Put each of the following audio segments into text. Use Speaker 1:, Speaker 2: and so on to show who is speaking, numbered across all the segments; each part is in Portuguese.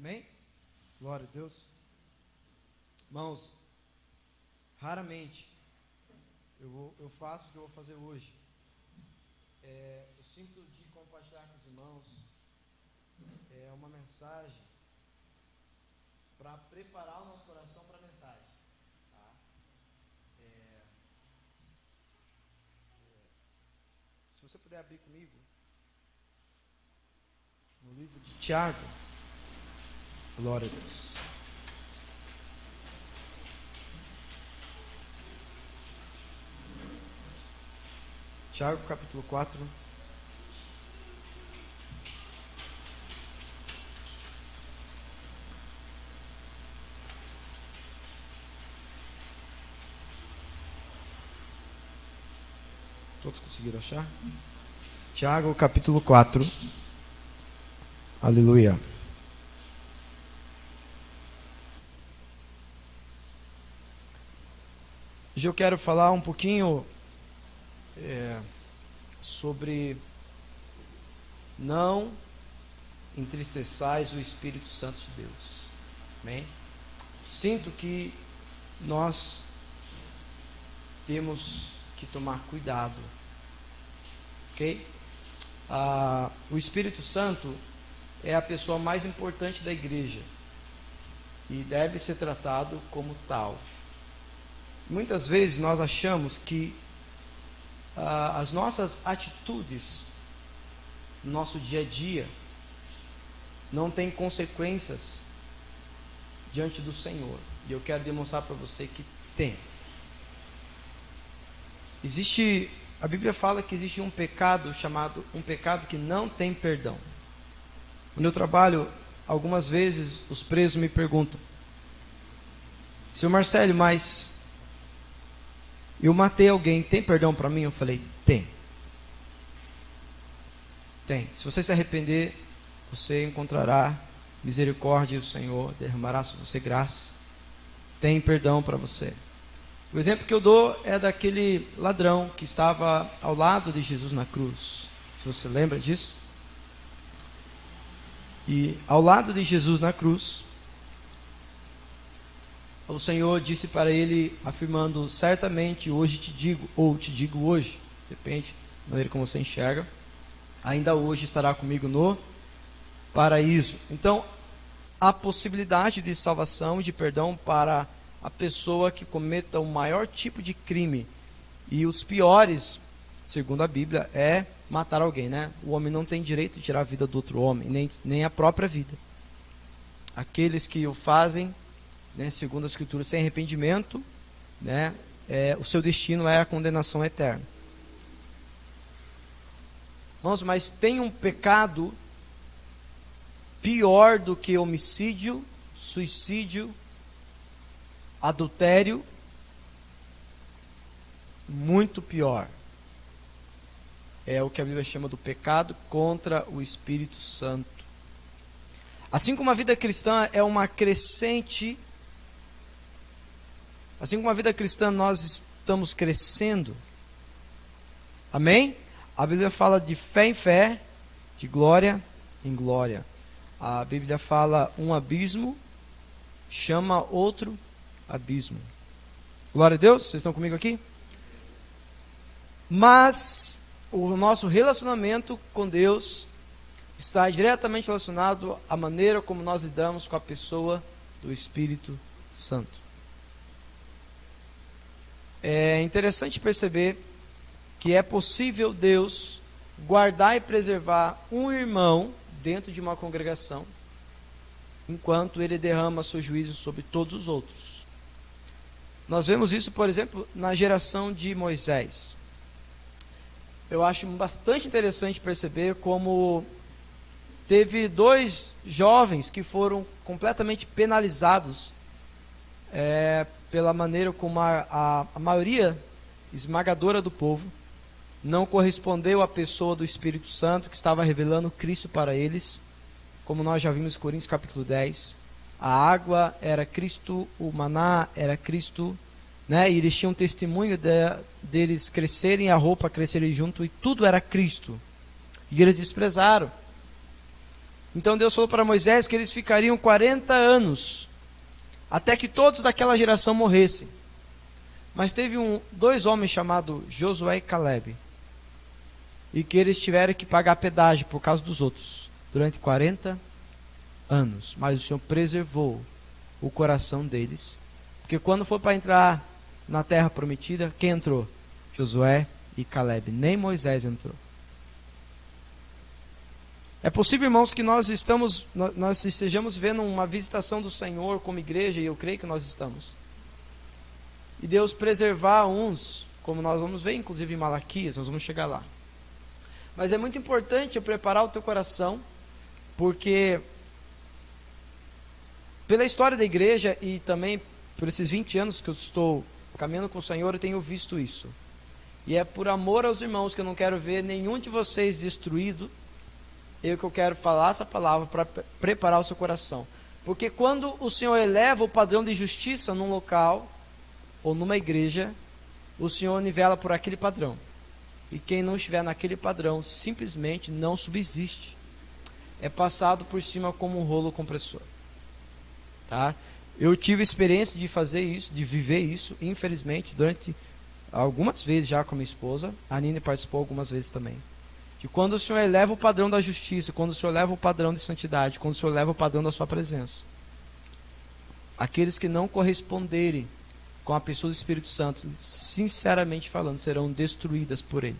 Speaker 1: Amém? Glória a Deus. Irmãos, raramente eu faço o que eu vou fazer hoje. Eu sinto de compartilhar com os irmãos uma mensagem para preparar o nosso coração para a mensagem. Tá? Se você puder abrir comigo no livro de Tiago. Glória a Deus. Tiago capítulo 4. Todos conseguiram achar? Tiago capítulo 4. Aleluia. Hoje eu quero falar um pouquinho sobre não entristeçais o Espírito Santo de Deus. Amém? Sinto que nós temos que tomar cuidado. Ok? O Espírito Santo é a pessoa mais importante da igreja e deve ser tratado como tal. Muitas vezes nós achamos que as nossas atitudes no nosso dia a dia não têm consequências diante do Senhor. E eu quero demonstrar para você que tem. A Bíblia fala que existe um pecado chamado um pecado que não tem perdão. No meu trabalho, algumas vezes os presos me perguntam: Senhor Marcelo, mas eu matei alguém, tem perdão para mim? Eu falei, tem. Tem. Se você se arrepender, você encontrará misericórdia do Senhor, derramará sobre você graça. Tem perdão para você. O exemplo que eu dou é daquele ladrão que estava ao lado de Jesus na cruz. Se você lembra disso. E ao lado de Jesus na cruz, o Senhor disse para ele, afirmando, certamente hoje te digo, ou te digo hoje, depende da maneira como você enxerga, ainda hoje estará comigo no paraíso. Então, há possibilidade de salvação e de perdão para a pessoa que cometa o maior tipo de crime. E os piores, segundo a Bíblia, é matar alguém, né? O homem não tem direito de tirar a vida do outro homem, nem a própria vida. Aqueles que o fazem, né, segundo a Escritura, sem arrependimento, né, o seu destino é a condenação eterna. Irmãos, mas tem um pecado pior do que homicídio, suicídio, adultério, muito pior. É o que a Bíblia chama do pecado contra o Espírito Santo. Assim como a vida cristã é uma crescente, assim como a vida cristã nós estamos crescendo, amém? A Bíblia fala de fé em fé, de glória em glória. A Bíblia fala um abismo chama outro abismo. Glória a Deus, vocês estão comigo aqui? Mas o nosso relacionamento com Deus está diretamente relacionado à maneira como nós lidamos com a pessoa do Espírito Santo. É interessante perceber que é possível Deus guardar e preservar um irmão dentro de uma congregação, enquanto ele derrama seu juízo sobre todos os outros. Nós vemos isso, por exemplo, na geração de Moisés. Eu acho bastante interessante perceber como teve dois jovens que foram completamente penalizados pela maneira como a maioria esmagadora do povo não correspondeu à pessoa do Espírito Santo que estava revelando Cristo para eles, como nós já vimos em Coríntios capítulo 10. A água era Cristo, o maná era Cristo, né? E eles tinham testemunho deles crescerem, a roupa crescerem junto, e tudo era Cristo. E eles desprezaram. Então Deus falou para Moisés que eles ficariam 40 anos, até que todos daquela geração morressem. Mas teve dois homens chamados Josué e Caleb, e que eles tiveram que pagar pedágio por causa dos outros, durante 40 anos. Mas o Senhor preservou o coração deles, porque quando for para entrar na terra prometida, quem entrou? Josué e Caleb, nem Moisés entrou. É possível, irmãos, que nós estejamos vendo uma visitação do Senhor como igreja, e eu creio que nós estamos. E Deus preservar uns, como nós vamos ver, inclusive em Malaquias, nós vamos chegar lá. Mas é muito importante eu preparar o teu coração, porque pela história da igreja e também por esses 20 anos que eu estou caminhando com o Senhor, eu tenho visto isso. E é por amor aos irmãos que eu não quero ver nenhum de vocês destruído. Eu que eu quero falar essa palavra para preparar o seu coração. Porque quando o Senhor eleva o padrão de justiça num local ou numa igreja, o Senhor nivela por aquele padrão. E quem não estiver naquele padrão simplesmente não subsiste. É passado por cima como um rolo compressor. Tá? Eu tive experiência de fazer isso, de viver isso, infelizmente, durante algumas vezes já com a minha esposa. A Nini participou algumas vezes também. Que quando o Senhor eleva o padrão da justiça, quando o Senhor eleva o padrão de santidade, quando o Senhor eleva o padrão da sua presença, aqueles que não corresponderem com a pessoa do Espírito Santo, sinceramente falando, serão destruídas por ele.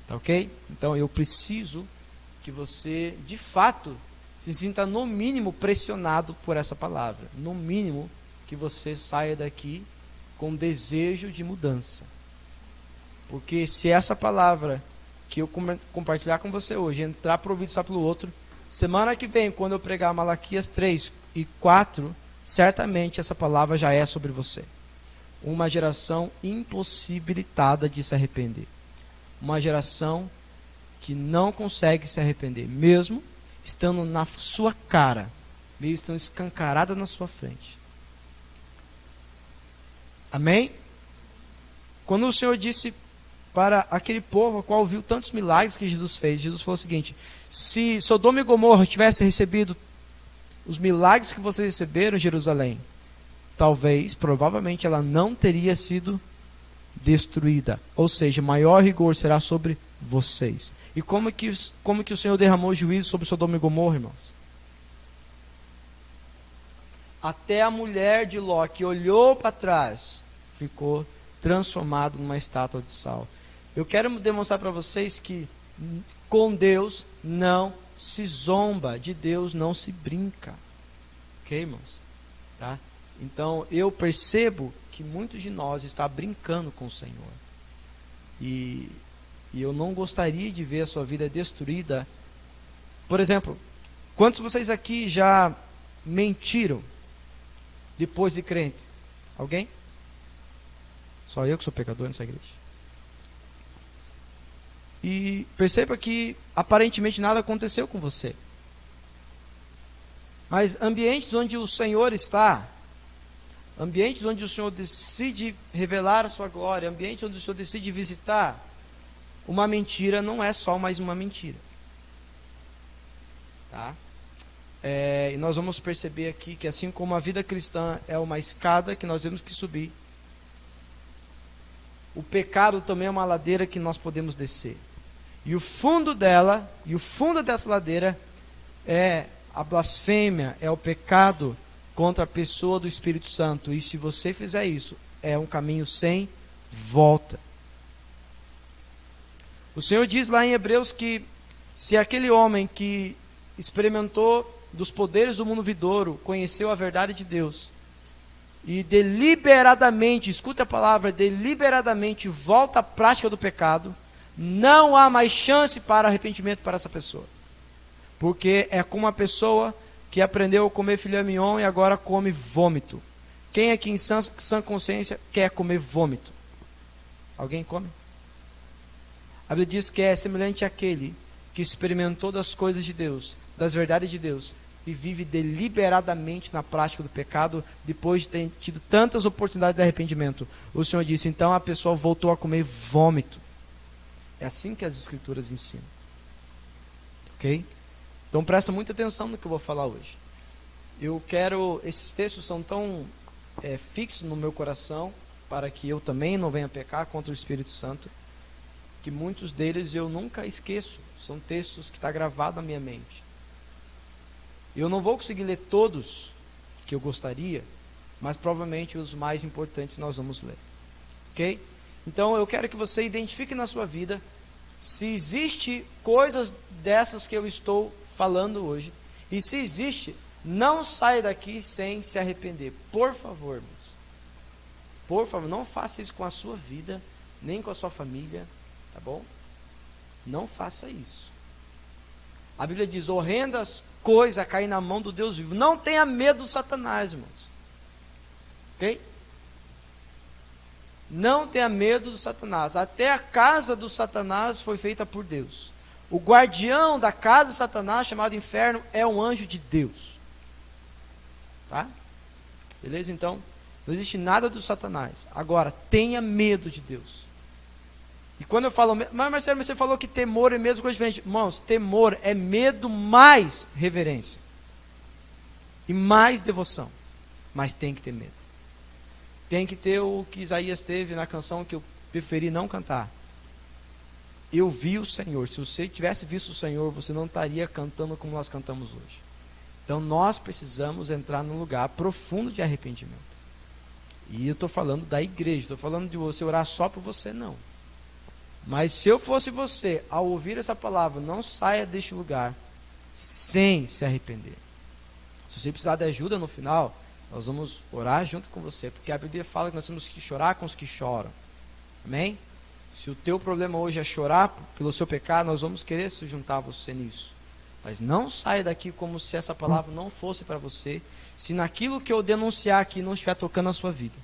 Speaker 1: Tá ok? Então eu preciso que você, de fato, se sinta no mínimo pressionado por essa palavra. No mínimo que você saia daqui com desejo de mudança. Porque se essa palavra que eu compartilhar com você hoje entrar para o ouvido só pelo outro, semana que vem, quando eu pregar Malaquias 3 e 4, certamente essa palavra já é sobre você. Uma geração impossibilitada de se arrepender. Uma geração que não consegue se arrepender, mesmo estando na sua cara, mesmo estando escancarada na sua frente. Amém? Quando o Senhor disse para aquele povo, ao qual viu tantos milagres que Jesus fez, Jesus falou o seguinte: se Sodoma e Gomorra tivesse recebido os milagres que vocês receberam em Jerusalém, talvez, provavelmente, ela não teria sido destruída. Ou seja, maior rigor será sobre vocês. E como que o Senhor derramou juízo sobre Sodoma e Gomorra, irmãos? Até a mulher de Ló, que olhou para trás, ficou transformado numa estátua de sal. Eu quero demonstrar para vocês que com Deus não se zomba, de Deus não se brinca. Ok, irmãos? Tá? Então, eu percebo que muitos de nós está brincando com o Senhor. E eu não gostaria de ver a sua vida destruída. Por exemplo, quantos de vocês aqui já mentiram depois de crente? Alguém? Só eu que sou pecador nessa igreja. E perceba que aparentemente nada aconteceu com você. Mas ambientes onde o Senhor está, ambientes onde o Senhor decide revelar a sua glória, ambientes onde o Senhor decide visitar, uma mentira não é só mais uma mentira. Tá? E nós vamos perceber aqui que assim como a vida cristã é uma escada que nós temos que subir, o pecado também é uma ladeira que nós podemos descer. E o fundo dela, e o fundo dessa ladeira é a blasfêmia, é o pecado contra a pessoa do Espírito Santo. E se você fizer isso, é um caminho sem volta. O Senhor diz lá em Hebreus que se aquele homem que experimentou dos poderes do mundo vindouro, conheceu a verdade de Deus, e deliberadamente, escuta a palavra, deliberadamente volta à prática do pecado, não há mais chance para arrependimento para essa pessoa. Porque é como uma pessoa que aprendeu a comer filé mignon e agora come vômito. Quem aqui em sã consciência quer comer vômito? Alguém come? A Bíblia diz que é semelhante àquele que experimentou das coisas de Deus, das verdades de Deus, e vive deliberadamente na prática do pecado, depois de ter tido tantas oportunidades de arrependimento. O Senhor disse, então a pessoa voltou a comer vômito. É assim que as Escrituras ensinam. Ok? Então presta muita atenção no que eu vou falar hoje. Esses textos são tão fixos no meu coração, para que eu também não venha pecar contra o Espírito Santo, que muitos deles eu nunca esqueço. São textos que estão gravados na minha mente. Eu não vou conseguir ler todos que eu gostaria, mas provavelmente os mais importantes nós vamos ler. Ok? Então eu quero que você identifique na sua vida se existe coisas dessas que eu estou falando hoje. E se existe, não saia daqui sem se arrepender. Por favor, irmãos. Por favor, não faça isso com a sua vida, nem com a sua família, tá bom? Não faça isso. A Bíblia diz, horrendas coisas a cair na mão do Deus vivo. Não tenha medo do Satanás, irmãos. Ok? Não tenha medo do Satanás. Até a casa do Satanás foi feita por Deus. O guardião da casa de Satanás, chamado inferno, é um anjo de Deus. Tá? Beleza? Então, não existe nada do Satanás. Agora, tenha medo de Deus. E quando eu falo, mas Marcelo, você falou que temor é mesmo coisa diferente. Irmãos, temor é medo mais reverência. E mais devoção. Mas tem que ter medo. Tem que ter o que Isaías teve na canção que eu preferi não cantar. Eu vi o Senhor. Se você tivesse visto o Senhor, você não estaria cantando como nós cantamos hoje. Então nós precisamos entrar num lugar profundo de arrependimento. E eu estou falando da igreja, estou falando de você orar só por você, não. Mas se eu fosse você, ao ouvir essa palavra, não saia deste lugar sem se arrepender. Se você precisar de ajuda no final, nós vamos orar junto com você, porque a Bíblia fala que nós temos que chorar com os que choram. Amém? Se o teu problema hoje é chorar pelo seu pecado, nós vamos querer se juntar a você nisso. Mas não saia daqui como se essa palavra não fosse para você, se naquilo que eu denunciar aqui não estiver tocando a sua vida.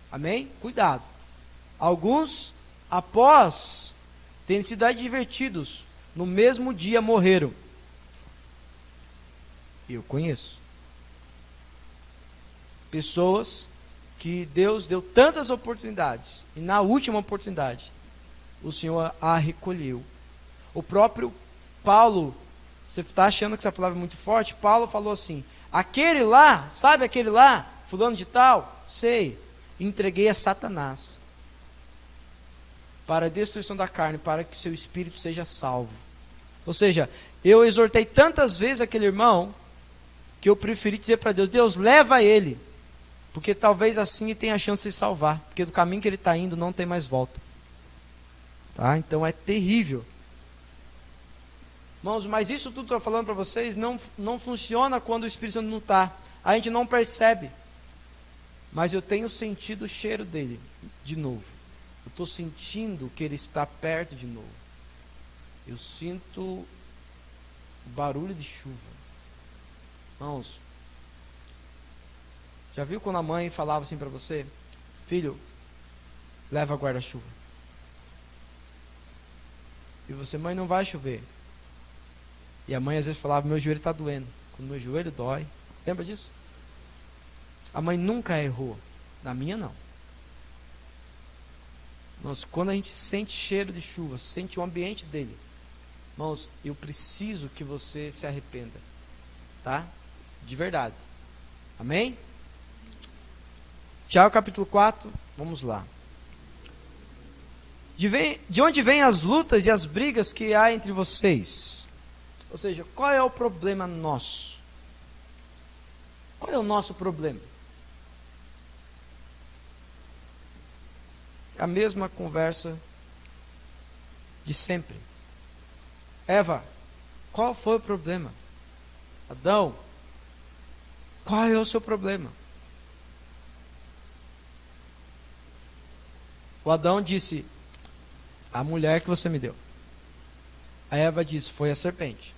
Speaker 1: Amém? Cuidado. Alguns, após terem sido advertidos, no mesmo dia morreram. Eu conheço. Pessoas que Deus deu tantas oportunidades, e na última oportunidade, o Senhor a recolheu. O próprio Paulo, você está achando que essa palavra é muito forte? Paulo falou assim, aquele lá, sabe aquele lá, fulano de tal? Sei, entreguei a Satanás, para a destruição da carne, para que o seu espírito seja salvo. Ou seja, eu exortei tantas vezes aquele irmão, que eu preferi dizer para Deus, Deus, leva ele, porque talvez assim ele tenha a chance de se salvar, porque do caminho que ele está indo não tem mais volta. Tá? Então é terrível. Irmãos, mas isso tudo que eu estou falando para vocês não funciona quando o Espírito Santo não está. A gente não percebe. Mas eu tenho sentido o cheiro dele de novo. Eu estou sentindo que ele está perto de novo. Eu sinto o barulho de chuva. Irmãos, já viu quando a mãe falava assim para você? Filho, leva guarda-chuva. E você, mãe, não vai chover. E a mãe às vezes falava, meu joelho está doendo. Quando meu joelho dói. Lembra disso? A mãe nunca errou. Na minha não. Irmãos, quando a gente sente cheiro de chuva, sente o ambiente dele. Irmãos, eu preciso que você se arrependa. Tá? De verdade. Amém? Tiago capítulo 4, vamos lá. De onde vêm as lutas e as brigas que há entre vocês? Ou seja, qual é o problema nosso? Qual é o nosso problema? A mesma conversa de sempre. Eva, qual foi o problema? Adão, qual é o seu problema? O Adão disse, a mulher que você me deu. A Eva disse, foi a serpente.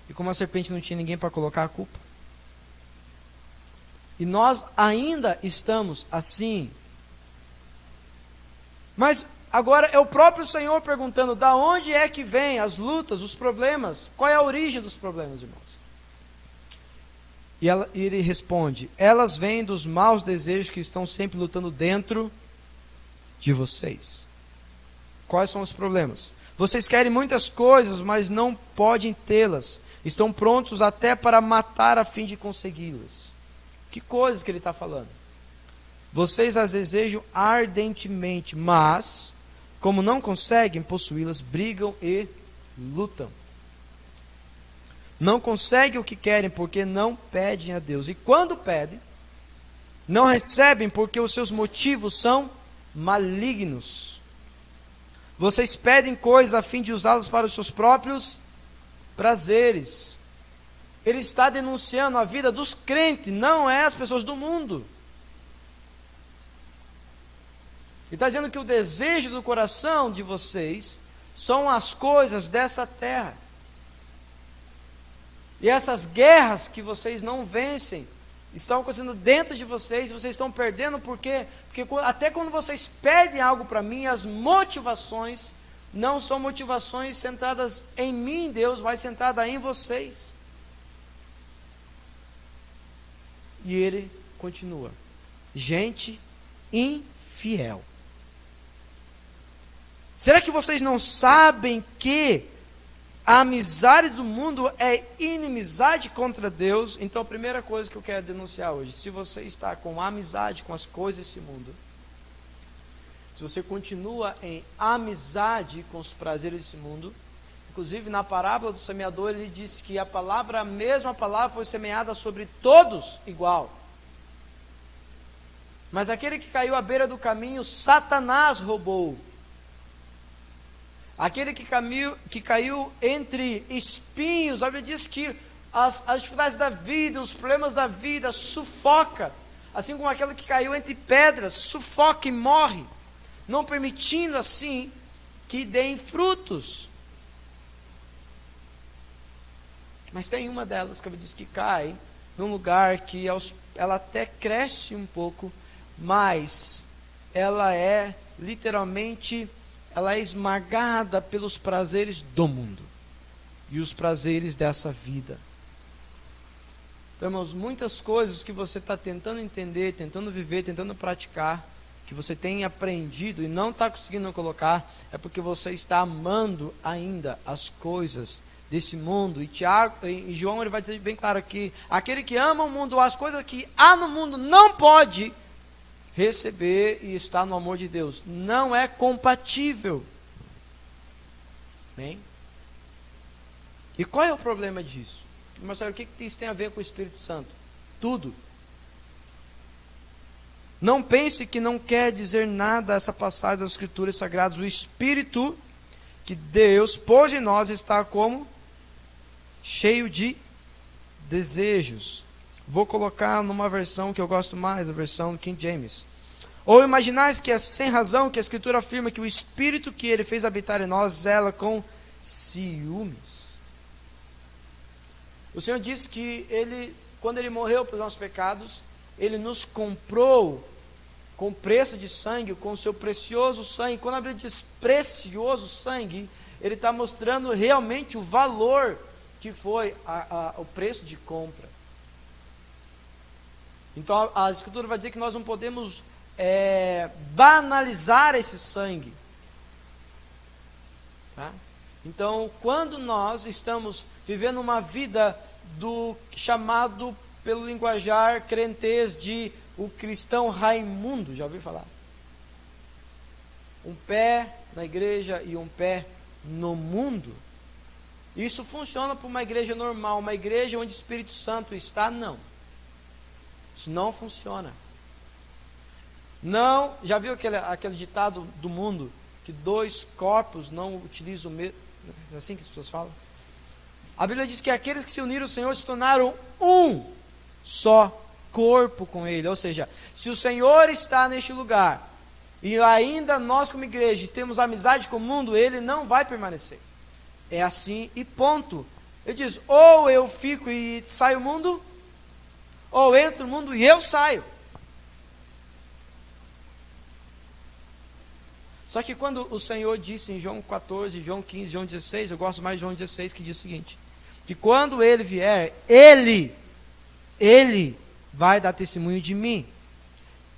Speaker 1: E como a serpente não tinha ninguém para colocar a culpa. E nós ainda estamos assim. Mas agora é o próprio Senhor perguntando, da onde é que vêm as lutas, os problemas? Qual é a origem dos problemas, irmãos? E ele responde, elas vêm dos maus desejos que estão sempre lutando dentro de vocês. Quais são os problemas? Vocês querem muitas coisas, mas não podem tê-las. Estão prontos até para matar a fim de consegui-las. Que coisas que ele está falando? Vocês as desejam ardentemente, mas, como não conseguem possuí-las, brigam e lutam. Não conseguem o que querem porque não pedem a Deus. E quando pedem, não recebem porque os seus motivos são malignos. Vocês pedem coisas a fim de usá-las para os seus próprios prazeres. Ele está denunciando a vida dos crentes, não é as pessoas do mundo. Ele está dizendo que o desejo do coração de vocês são as coisas dessa terra. E essas guerras que vocês não vencem, estão acontecendo dentro de vocês, vocês estão perdendo, por quê? Porque até quando vocês pedem algo para mim, as motivações não são motivações centradas em mim, Deus, mas centradas em vocês. E ele continua: gente infiel. Será que vocês não sabem que a amizade do mundo é inimizade contra Deus? Então a primeira coisa que eu quero denunciar hoje: se você está com amizade com as coisas desse mundo, se você continua em amizade com os prazeres desse mundo, inclusive na parábola do semeador ele disse que a mesma palavra foi semeada sobre todos igual. Mas aquele que caiu à beira do caminho, Satanás roubou. Aquele que caiu entre espinhos, a Bíblia diz que as dificuldades da vida, os problemas da vida sufoca, assim como aquele que caiu entre pedras, sufoca e morre, não permitindo assim que deem frutos. Mas tem uma delas que a Bíblia diz que cai num lugar que ela até cresce um pouco, mas ela é literalmente, ela é esmagada pelos prazeres do mundo e os prazeres dessa vida. Então, irmãos, muitas coisas que você está tentando entender, tentando viver, tentando praticar, que você tem aprendido e não está conseguindo colocar, é porque você está amando ainda as coisas desse mundo. E João ele vai dizer bem claro aqui: aquele que ama o mundo, as coisas que há no mundo, não pode receber e estar no amor de Deus. Não é compatível. Bem? E qual é o problema disso? Marcelo, o que isso tem a ver com o Espírito Santo? Tudo. Não pense que não quer dizer nada essa passagem das Escrituras Sagradas. O Espírito que Deus pôs em nós está como? Cheio de desejos. Vou colocar numa versão que eu gosto mais, a versão do King James. Ou imaginais que é sem razão que a Escritura afirma que o Espírito que Ele fez habitar em nós zela com ciúmes. O Senhor disse que Ele, quando Ele morreu pelos nossos pecados, Ele nos comprou com preço de sangue, com o seu precioso sangue. Quando a Bíblia diz precioso sangue, Ele está mostrando realmente o valor que foi o preço de compra. Então a Escritura vai dizer que nós não podemos banalizar esse sangue. Tá? Então, quando nós estamos vivendo uma vida do chamado pelo linguajar crentez de o cristão Raimundo, já ouviu falar? Um pé na igreja e um pé no mundo. Isso funciona para uma igreja normal, uma igreja onde o Espírito Santo está, não. Isso não funciona. Não, já viu aquele ditado do mundo, que dois corpos não utilizam o mesmo, é assim que as pessoas falam? A Bíblia diz que aqueles que se uniram ao Senhor se tornaram um só corpo com Ele. Ou seja, se o Senhor está neste lugar, e ainda nós como igreja temos amizade com o mundo, Ele não vai permanecer. É assim e ponto. Ele diz: ou eu fico e saio do mundo, ou entro no mundo e eu saio. Só que quando o Senhor disse em João 14, João 15, João 16, eu gosto mais de João 16, que diz o seguinte: que quando Ele vier, Ele vai dar testemunho de mim.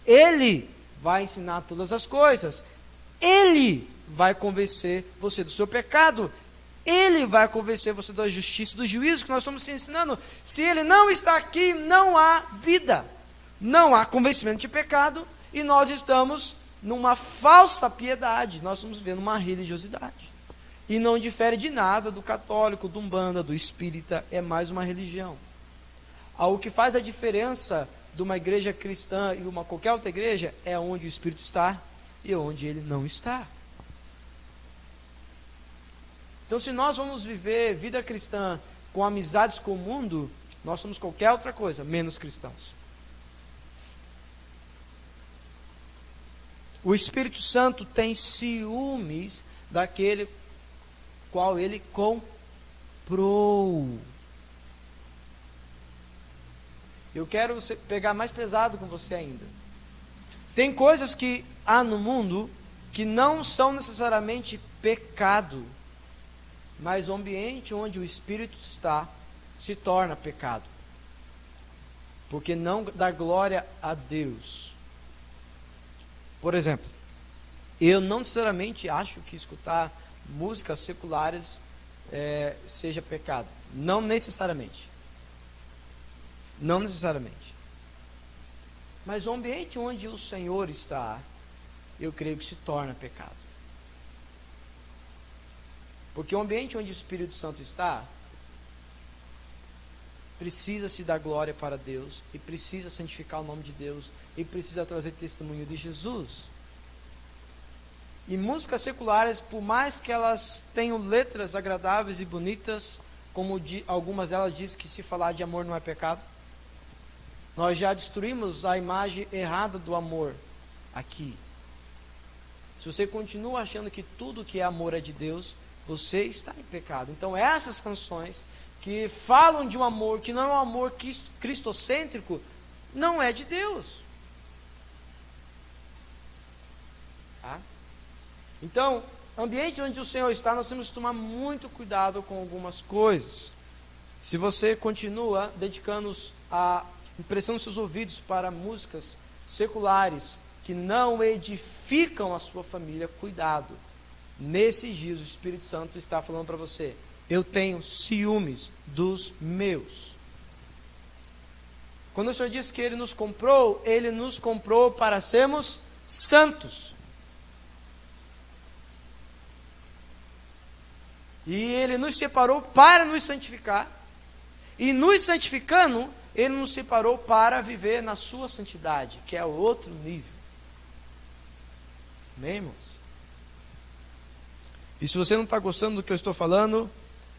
Speaker 1: Ele vai ensinar todas as coisas. Ele vai convencer você do seu pecado. Ele vai convencer você da justiça e do juízo que nós estamos te ensinando. Se ele não está aqui, não há vida. Não há convencimento de pecado. E nós estamos numa falsa piedade. Nós estamos vivendo uma religiosidade. E não difere de nada do católico, do umbanda, do espírita. É mais uma religião. O que faz a diferença de uma igreja cristã e uma qualquer outra igreja é onde o Espírito está e onde ele não está. Então, se nós vamos viver vida cristã com amizades com o mundo, nós somos qualquer outra coisa, menos cristãos. O Espírito Santo tem ciúmes daquele qual ele comprou. Eu quero pegar mais pesado com você ainda. Tem coisas que há no mundo que não são necessariamente pecado, mas o ambiente onde o Espírito está se torna pecado, porque não dá glória a Deus. Por exemplo, eu não necessariamente acho que escutar músicas seculares seja pecado. Não necessariamente. Não necessariamente. Mas o ambiente onde o Senhor está, eu creio que se torna pecado. Porque o ambiente onde o Espírito Santo está, precisa se dar glória para Deus, e precisa santificar o nome de Deus, e precisa trazer testemunho de Jesus. E músicas seculares, por mais que elas tenham letras agradáveis e bonitas, como algumas delas dizem que se falar de amor não é pecado, nós já destruímos a imagem errada do amor aqui. Se você continua achando que tudo que é amor é de Deus, você está em pecado. Então essas canções que falam de um amor que não é um amor cristocêntrico, não é de Deus. Tá? Então, ambiente onde o Senhor está, nós temos que tomar muito cuidado com algumas coisas. Se você continua emprestando seus ouvidos para músicas seculares que não edificam a sua família, cuidado. Nesses dias o Espírito Santo está falando para você: eu tenho ciúmes dos meus. Quando o Senhor diz que Ele nos comprou para sermos santos. E Ele nos separou para nos santificar. E nos santificando, Ele nos separou para viver na sua santidade, que é outro nível. Amém, irmãos? E se você não está gostando do que eu estou falando,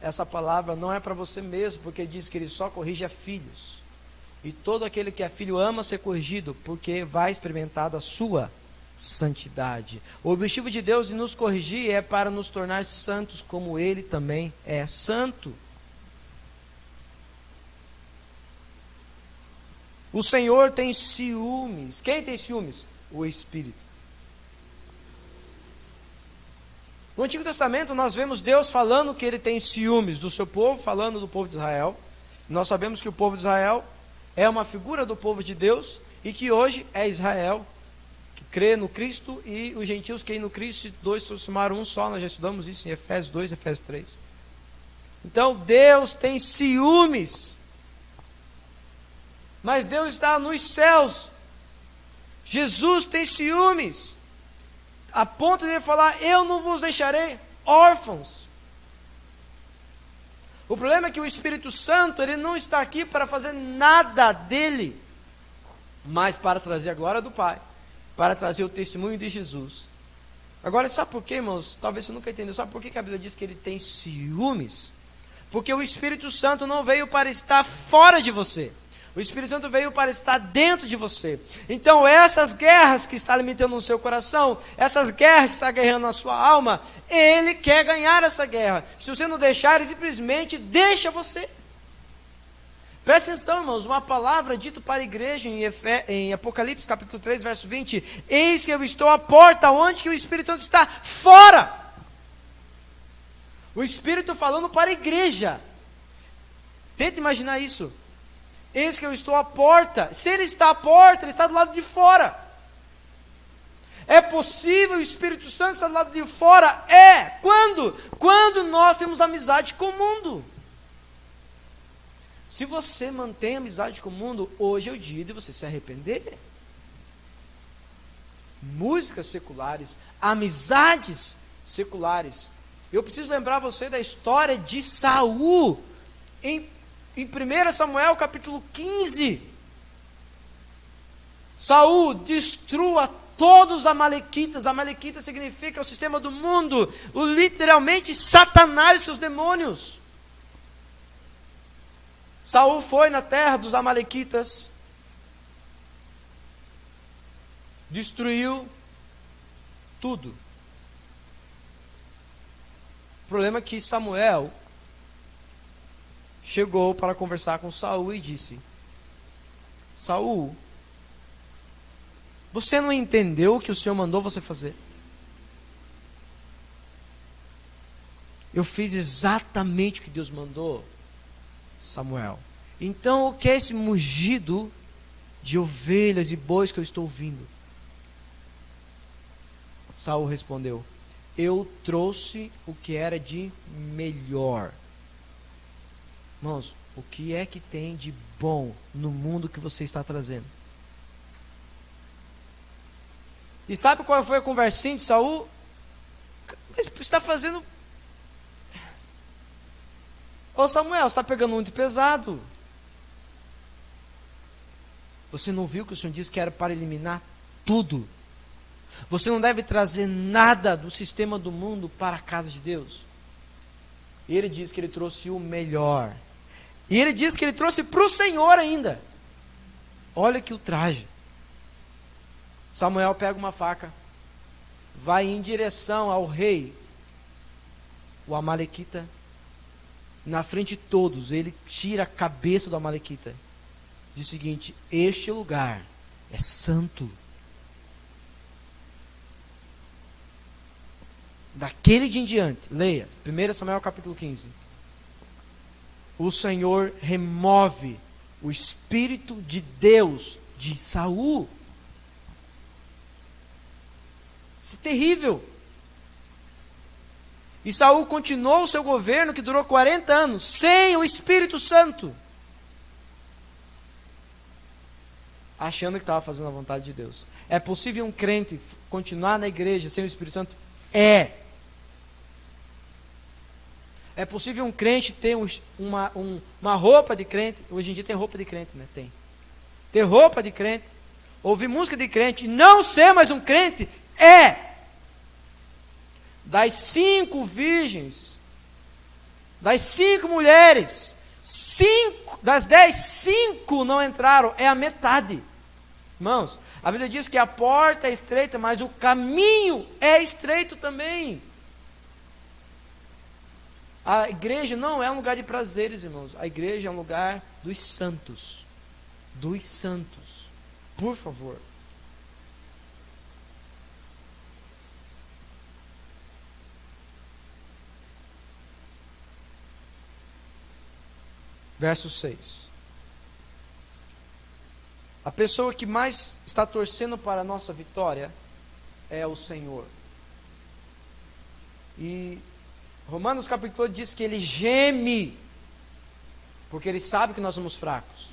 Speaker 1: essa palavra não é para você mesmo, porque diz que Ele só corrige a filhos. E todo aquele que é filho ama ser corrigido, porque vai experimentar da sua santidade. O objetivo de Deus de nos corrigir é para nos tornar santos, como Ele também é santo. O Senhor tem ciúmes. Quem tem ciúmes? O Espírito. No Antigo Testamento nós vemos Deus falando que Ele tem ciúmes do seu povo, falando do povo de Israel. Nós sabemos que o povo de Israel é uma figura do povo de Deus, e que hoje é Israel, que crê no Cristo, e os gentios que creem no Cristo, dois se transformaram um só. Nós já estudamos isso em Efésios 2, Efésios 3. Então Deus tem ciúmes. Mas Deus está nos céus. Jesus tem ciúmes, a ponto de Ele falar: eu não vos deixarei órfãos. O problema é que o Espírito Santo, Ele não está aqui para fazer nada dele, mas para trazer a glória do Pai, para trazer o testemunho de Jesus. Agora, sabe por quê, irmãos? Talvez você nunca entendeu. Sabe por que a Bíblia diz que Ele tem ciúmes? Porque o Espírito Santo não veio para estar fora de você. O Espírito Santo veio para estar dentro de você. Então essas guerras que está alimentando no seu coração, essas guerras que está guerreando na sua alma, Ele quer ganhar essa guerra. Se você não deixar, Ele simplesmente deixa você. Presta atenção, irmãos, uma palavra dita para a igreja em Apocalipse capítulo 3, verso 20: eis que eu estou à porta. Onde que o Espírito Santo está? Fora! O Espírito falando para a igreja. Tenta imaginar isso. Eis que eu estou à porta. Se Ele está à porta, Ele está do lado de fora. É possível o Espírito Santo estar do lado de fora? É. Quando? Quando nós temos amizade com o mundo. Se você mantém amizade com o mundo, hoje é o dia de você se arrepender. Músicas seculares, amizades seculares. Eu preciso lembrar você da história de Saul, em 1 Samuel capítulo 15. Saul destrua todos os amalequitas. Amalequita significa o sistema do mundo, literalmente Satanás e seus demônios. Saul foi na terra dos amalequitas, destruiu tudo. O problema é que Samuel chegou para conversar com Saul e disse: Saul, você não entendeu o que o Senhor mandou você fazer? Eu fiz exatamente o que Deus mandou, Samuel. Então o que é esse mugido de ovelhas e bois que eu estou ouvindo? Saul respondeu: eu trouxe o que era de melhor. Irmãos, o que é que tem de bom no mundo que você está trazendo? E sabe qual foi a conversinha de Saul? Mas você está fazendo... Ô Samuel, você está pegando muito pesado. Você não viu que o Senhor disse que era para eliminar tudo? Você não deve trazer nada do sistema do mundo para a casa de Deus. E ele diz que ele trouxe o melhor. E ele diz que ele trouxe para o Senhor ainda. Olha que ultraje. Samuel pega uma faca, vai em direção ao rei, o amalequita. Na frente de todos, ele tira a cabeça do amalequita. Diz o seguinte: este lugar é santo. Daquele dia em diante, leia, 1 Samuel capítulo 15. O Senhor remove o Espírito de Deus de Saul. Isso é terrível. E Saul continuou o seu governo, que durou 40 anos, sem o Espírito Santo, achando que estava fazendo a vontade de Deus. É possível um crente continuar na igreja sem o Espírito Santo? É. É possível um crente ter uma roupa de crente? Hoje em dia tem roupa de crente, né? Tem. Ter roupa de crente, ouvir música de crente e não ser mais um crente? É. Das 5 virgens, das 5 mulheres, 5, das 10, 5 não entraram, é a metade. Irmãos, a Bíblia diz que a porta é estreita, mas o caminho é estreito também. A igreja não é um lugar de prazeres, irmãos. A igreja é um lugar dos santos. Dos santos. Por favor. Verso 6. A pessoa que mais está torcendo para a nossa vitória é o Senhor. E Romanos capítulo 8 diz que ele geme, porque ele sabe que nós somos fracos.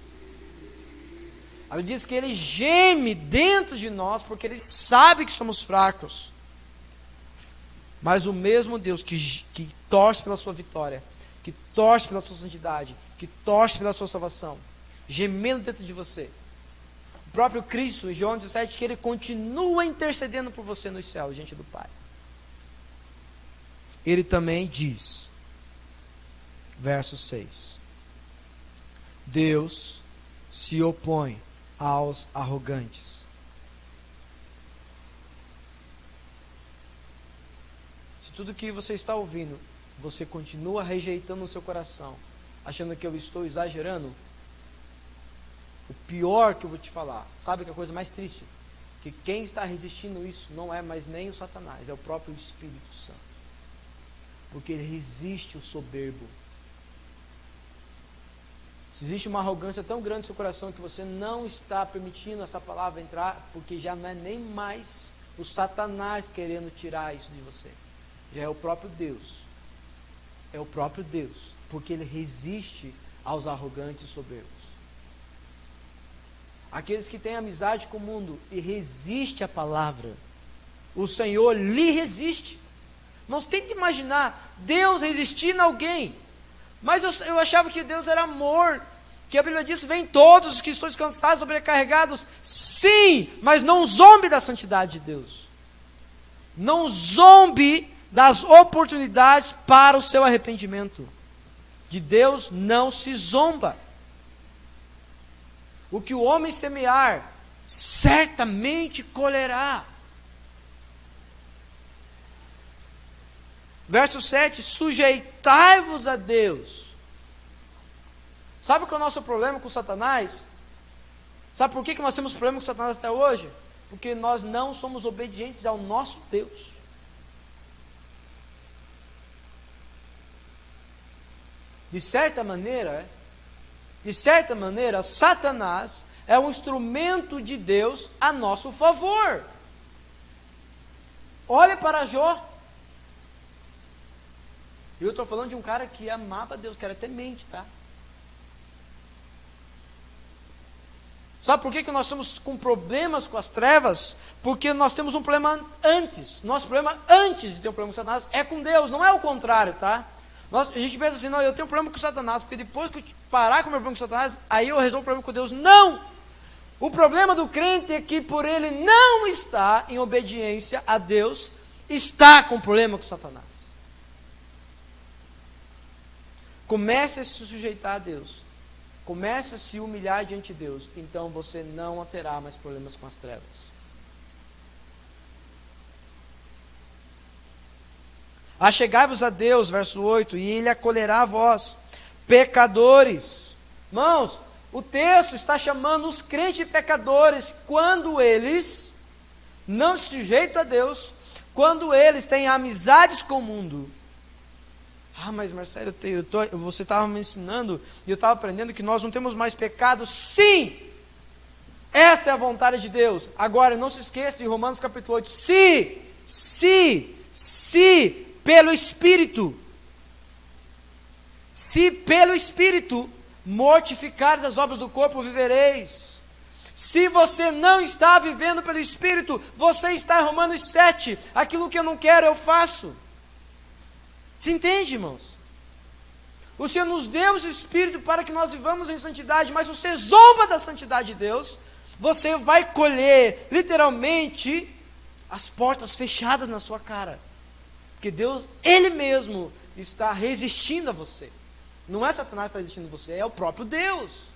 Speaker 1: Ele diz que ele geme dentro de nós, porque ele sabe que somos fracos. Mas o mesmo Deus que torce pela sua vitória, que torce pela sua santidade, que torce pela sua salvação, gemendo dentro de você. O próprio Cristo, em João 17, que ele continua intercedendo por você nos céus, diante do Pai. Ele também diz, verso 6, Deus se opõe aos arrogantes. Se tudo que você está ouvindo, você continua rejeitando no seu coração, achando que eu estou exagerando, o pior que eu vou te falar, sabe que é a coisa mais triste? Que quem está resistindo isso não é mais nem o Satanás, é o próprio Espírito Santo. Porque ele resiste o soberbo. Se existe uma arrogância tão grande no seu coração que você não está permitindo essa palavra entrar, porque já não é nem mais o Satanás querendo tirar isso de você. Já é o próprio Deus. É o próprio Deus. Porque ele resiste aos arrogantes e soberbos. Aqueles que têm amizade com o mundo e resiste à palavra, o Senhor lhe resiste. Não tente imaginar Deus resistindo a alguém. Mas eu achava que Deus era amor. Que a Bíblia diz, vem todos os que estão cansados, sobrecarregados. Sim, mas não zombe da santidade de Deus. Não zombe das oportunidades para o seu arrependimento. De Deus não se zomba. O que o homem semear, certamente colherá. Verso 7, sujeitai-vos a Deus. Sabe qual é o nosso problema com Satanás? Sabe por que nós temos problema com Satanás até hoje? Porque nós não somos obedientes ao nosso Deus. De certa maneira, Satanás é um instrumento de Deus a nosso favor. Olha para Jó. Eu estou falando de um cara que amava Deus, que era temente, tá? Sabe por que nós estamos com problemas com as trevas? Porque nós temos um problema antes. Nosso problema antes de ter um problema com Satanás é com Deus, não é o contrário, tá? A gente pensa assim, não, eu tenho um problema com Satanás, porque depois que eu parar com o meu problema com Satanás, aí eu resolvo o problema com Deus. Não! O problema do crente é que por ele não estar em obediência a Deus, está com problema com Satanás. Comece a se sujeitar a Deus. Comece a se humilhar diante de Deus. Então você não terá mais problemas com as trevas. Achegai-vos a Deus, verso 8, e Ele acolherá a vós, pecadores. Irmãos, o texto está chamando os crentes pecadores quando eles não se sujeitam a Deus, quando eles têm amizades com o mundo. Ah, mas Marcelo, você estava me ensinando e eu estava aprendendo que nós não temos mais pecado. Sim! Esta é a vontade de Deus. Agora, não se esqueça de Romanos capítulo 8. Se pelo Espírito mortificares as obras do corpo, vivereis. Se você não está vivendo pelo Espírito, você está em Romanos 7. Aquilo que eu não quero, eu faço. Se entende, irmãos? O Senhor nos deu o Espírito para que nós vivamos em santidade, mas se você zomba da santidade de Deus, você vai colher, literalmente, as portas fechadas na sua cara. Porque Deus, Ele mesmo, está resistindo a você. Não é Satanás que está resistindo a você, é o próprio Deus.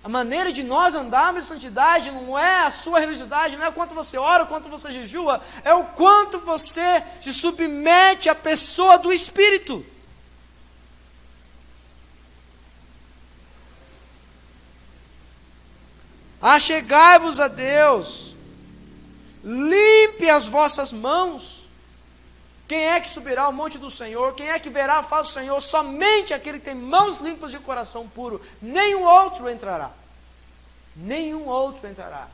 Speaker 1: A maneira de nós andarmos em santidade não é a sua religiosidade, não é o quanto você ora, o quanto você jejua, é o quanto você se submete à pessoa do Espírito. Achegai-vos a Deus, limpe as vossas mãos. Quem é que subirá ao monte do Senhor? Quem é que verá a face do Senhor? Somente aquele que tem mãos limpas e coração puro. Nenhum outro entrará. Nenhum outro entrará.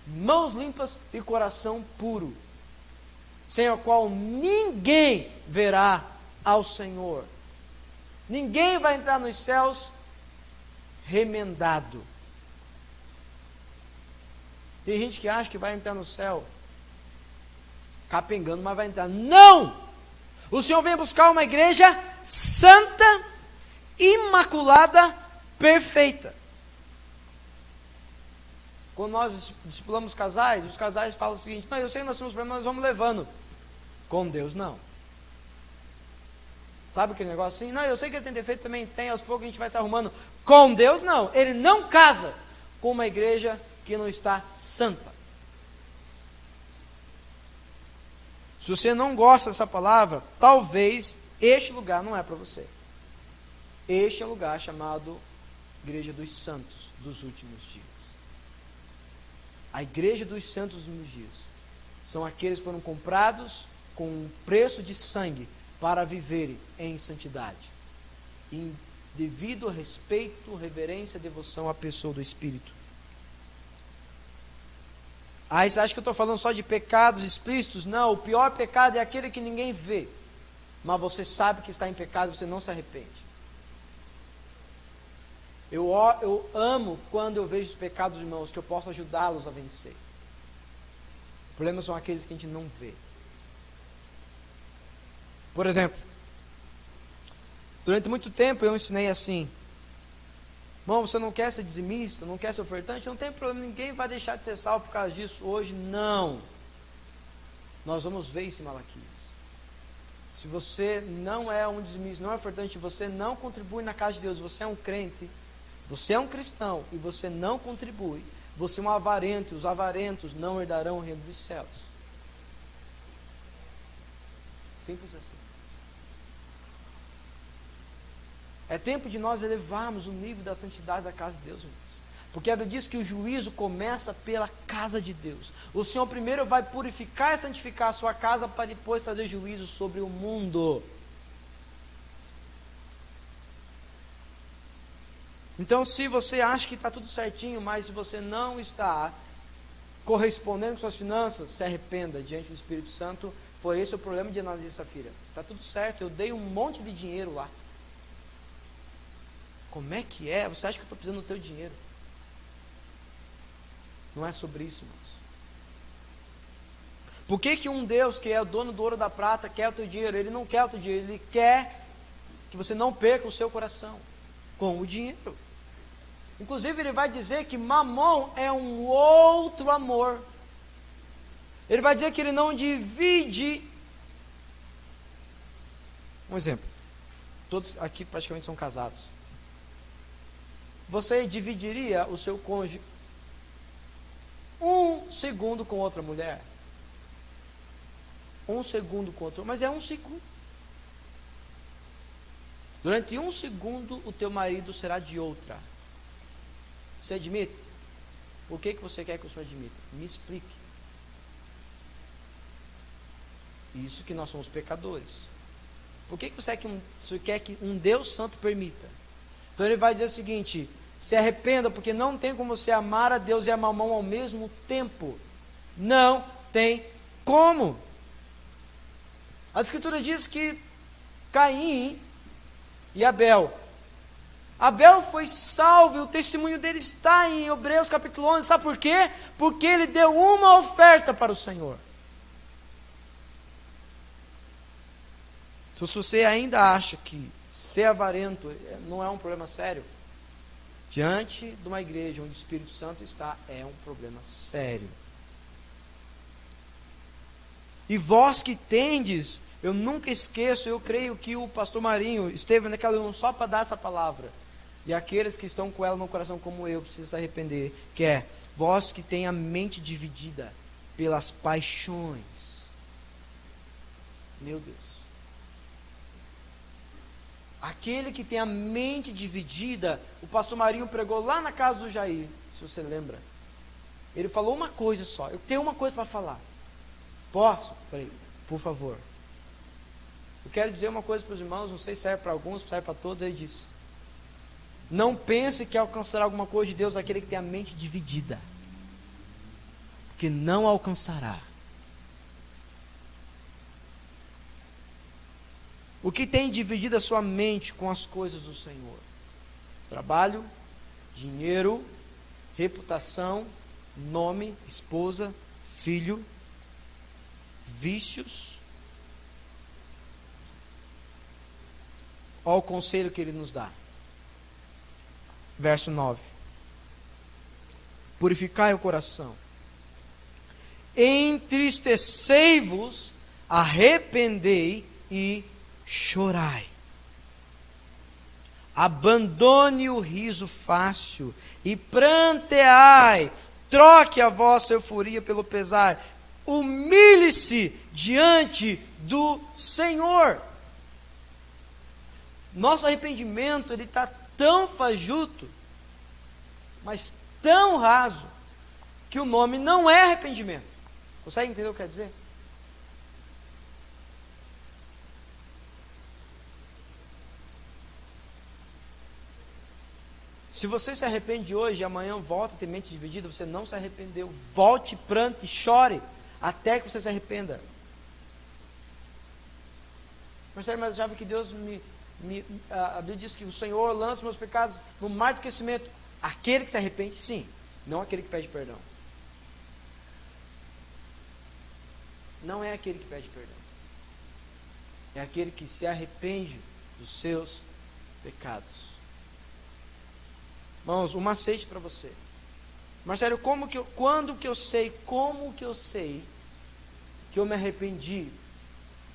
Speaker 1: Mãos limpas e coração puro, sem o qual ninguém verá ao Senhor. Ninguém vai entrar nos céus remendado. Tem gente que acha que vai entrar no céu capengando, mas vai entrar. Não! O Senhor vem buscar uma igreja santa, imaculada, perfeita. Quando nós discipulamos casais, os casais falam o seguinte: não, eu sei que nós temos problemas, nós vamos levando. Com Deus, não. Sabe aquele negócio assim? Não, eu sei que ele tem defeito, também tem, aos poucos a gente vai se arrumando. Com Deus, não. Ele não casa com uma igreja que não está santa. Se você não gosta dessa palavra, talvez este lugar não é para você. Este é o lugar chamado Igreja dos Santos dos Últimos Dias. A Igreja dos Santos dos Últimos Dias são aqueles que foram comprados com um preço de sangue para viverem em santidade, em devido respeito, reverência, devoção à pessoa do Espírito. Aí você acha que eu estou falando só de pecados explícitos? Não, o pior pecado é aquele que ninguém vê. Mas você sabe que está em pecado e você não se arrepende. Eu amo quando eu vejo os pecados dos irmãos, que eu posso ajudá-los a vencer. O problema são aqueles que a gente não vê. Por exemplo, durante muito tempo eu ensinei assim: irmão, você não quer ser dizimista, não quer ser ofertante? Não tem problema, ninguém vai deixar de ser salvo por causa disso hoje, não. Nós vamos ver isso em Malaquias. Se você não é um dizimista, não é ofertante, você não contribui na casa de Deus, você é um crente, você é um cristão e você não contribui, você é um avarento, e os avarentos não herdarão o reino dos céus. Simples assim. É tempo de nós elevarmos o nível da santidade da casa de Deus, irmãos. Porque a Bíblia diz que o juízo começa pela casa de Deus. O Senhor primeiro vai purificar e santificar a sua casa para depois trazer juízo sobre o mundo. Então, se você acha que está tudo certinho, mas se você não está correspondendo com suas finanças, se arrependa diante do Espírito Santo. Foi esse o problema de Ananias e Safira. Está tudo certo, eu dei um monte de dinheiro lá. Como é que é? Você acha que eu estou precisando do teu dinheiro? Não é sobre isso, irmãos. Por que um Deus que é o dono do ouro e da prata quer o teu dinheiro? Ele não quer o teu dinheiro, ele quer que você não perca o seu coração com o dinheiro. Inclusive ele vai dizer que Mamon é um outro amor. Ele vai dizer que ele não divide. Um exemplo. Todos aqui praticamente são casados. Você dividiria o seu cônjuge 1 segundo com outra mulher? 1 segundo com outra, mas é 1 segundo. Durante 1 segundo o teu marido será de outra. Você admite? Por que você quer que o Senhor admita? Me explique. Isso que nós somos pecadores. Por que você quer que um Deus Santo permita? Então ele vai dizer o seguinte: se arrependa, porque não tem como você amar a Deus e a Mamon ao mesmo tempo. Não tem como. A Escritura diz que Caim e Abel foi salvo, e o testemunho dele está em Hebreus capítulo 11. Sabe por quê? Porque ele deu uma oferta para o Senhor. Se você ainda acha que ser avarento não é um problema sério, diante de uma igreja onde o Espírito Santo está, é um problema sério. E vós que tendes, eu nunca esqueço, eu creio que o pastor Marinho esteve naquela reunião só para dar essa palavra. E aqueles que estão com ela no coração como eu, precisam se arrepender, que é, vós que tem a mente dividida pelas paixões. Meu Deus. Aquele que tem a mente dividida, o pastor Marinho pregou lá na casa do Jair, se você lembra. Ele falou uma coisa só: eu tenho uma coisa para falar. Posso? Falei, por favor. Eu quero dizer uma coisa para os irmãos, não sei se serve para alguns, serve para todos. Ele disse: não pense que alcançará alguma coisa de Deus aquele que tem a mente dividida, porque não alcançará. O que tem dividido a sua mente com as coisas do Senhor? Trabalho, dinheiro, reputação, nome, esposa, filho, vícios. Olha o conselho que ele nos dá. Verso 9. Purificai o coração. Entristecei-vos, arrependei e chorai. Abandone o riso fácil e pranteai. Troque a vossa euforia pelo pesar. Humilhe-se diante do Senhor. Nosso arrependimento, ele está tão fajuto, mas tão raso, que o nome não é arrependimento. Consegue entender o que quer dizer? Se você se arrepende hoje e amanhã volta a ter mente dividida, você não se arrependeu. Volte, prante, chore, até que você se arrependa. Marcelo, mas já vi que Deus a Bíblia diz que o Senhor lança meus pecados no mar de esquecimento. Aquele que se arrepende, sim, não aquele que pede perdão. Não é aquele que pede perdão. É aquele que se arrepende dos seus pecados. Irmãos, um macete para você. Marcelo, como que eu sei que eu me arrependi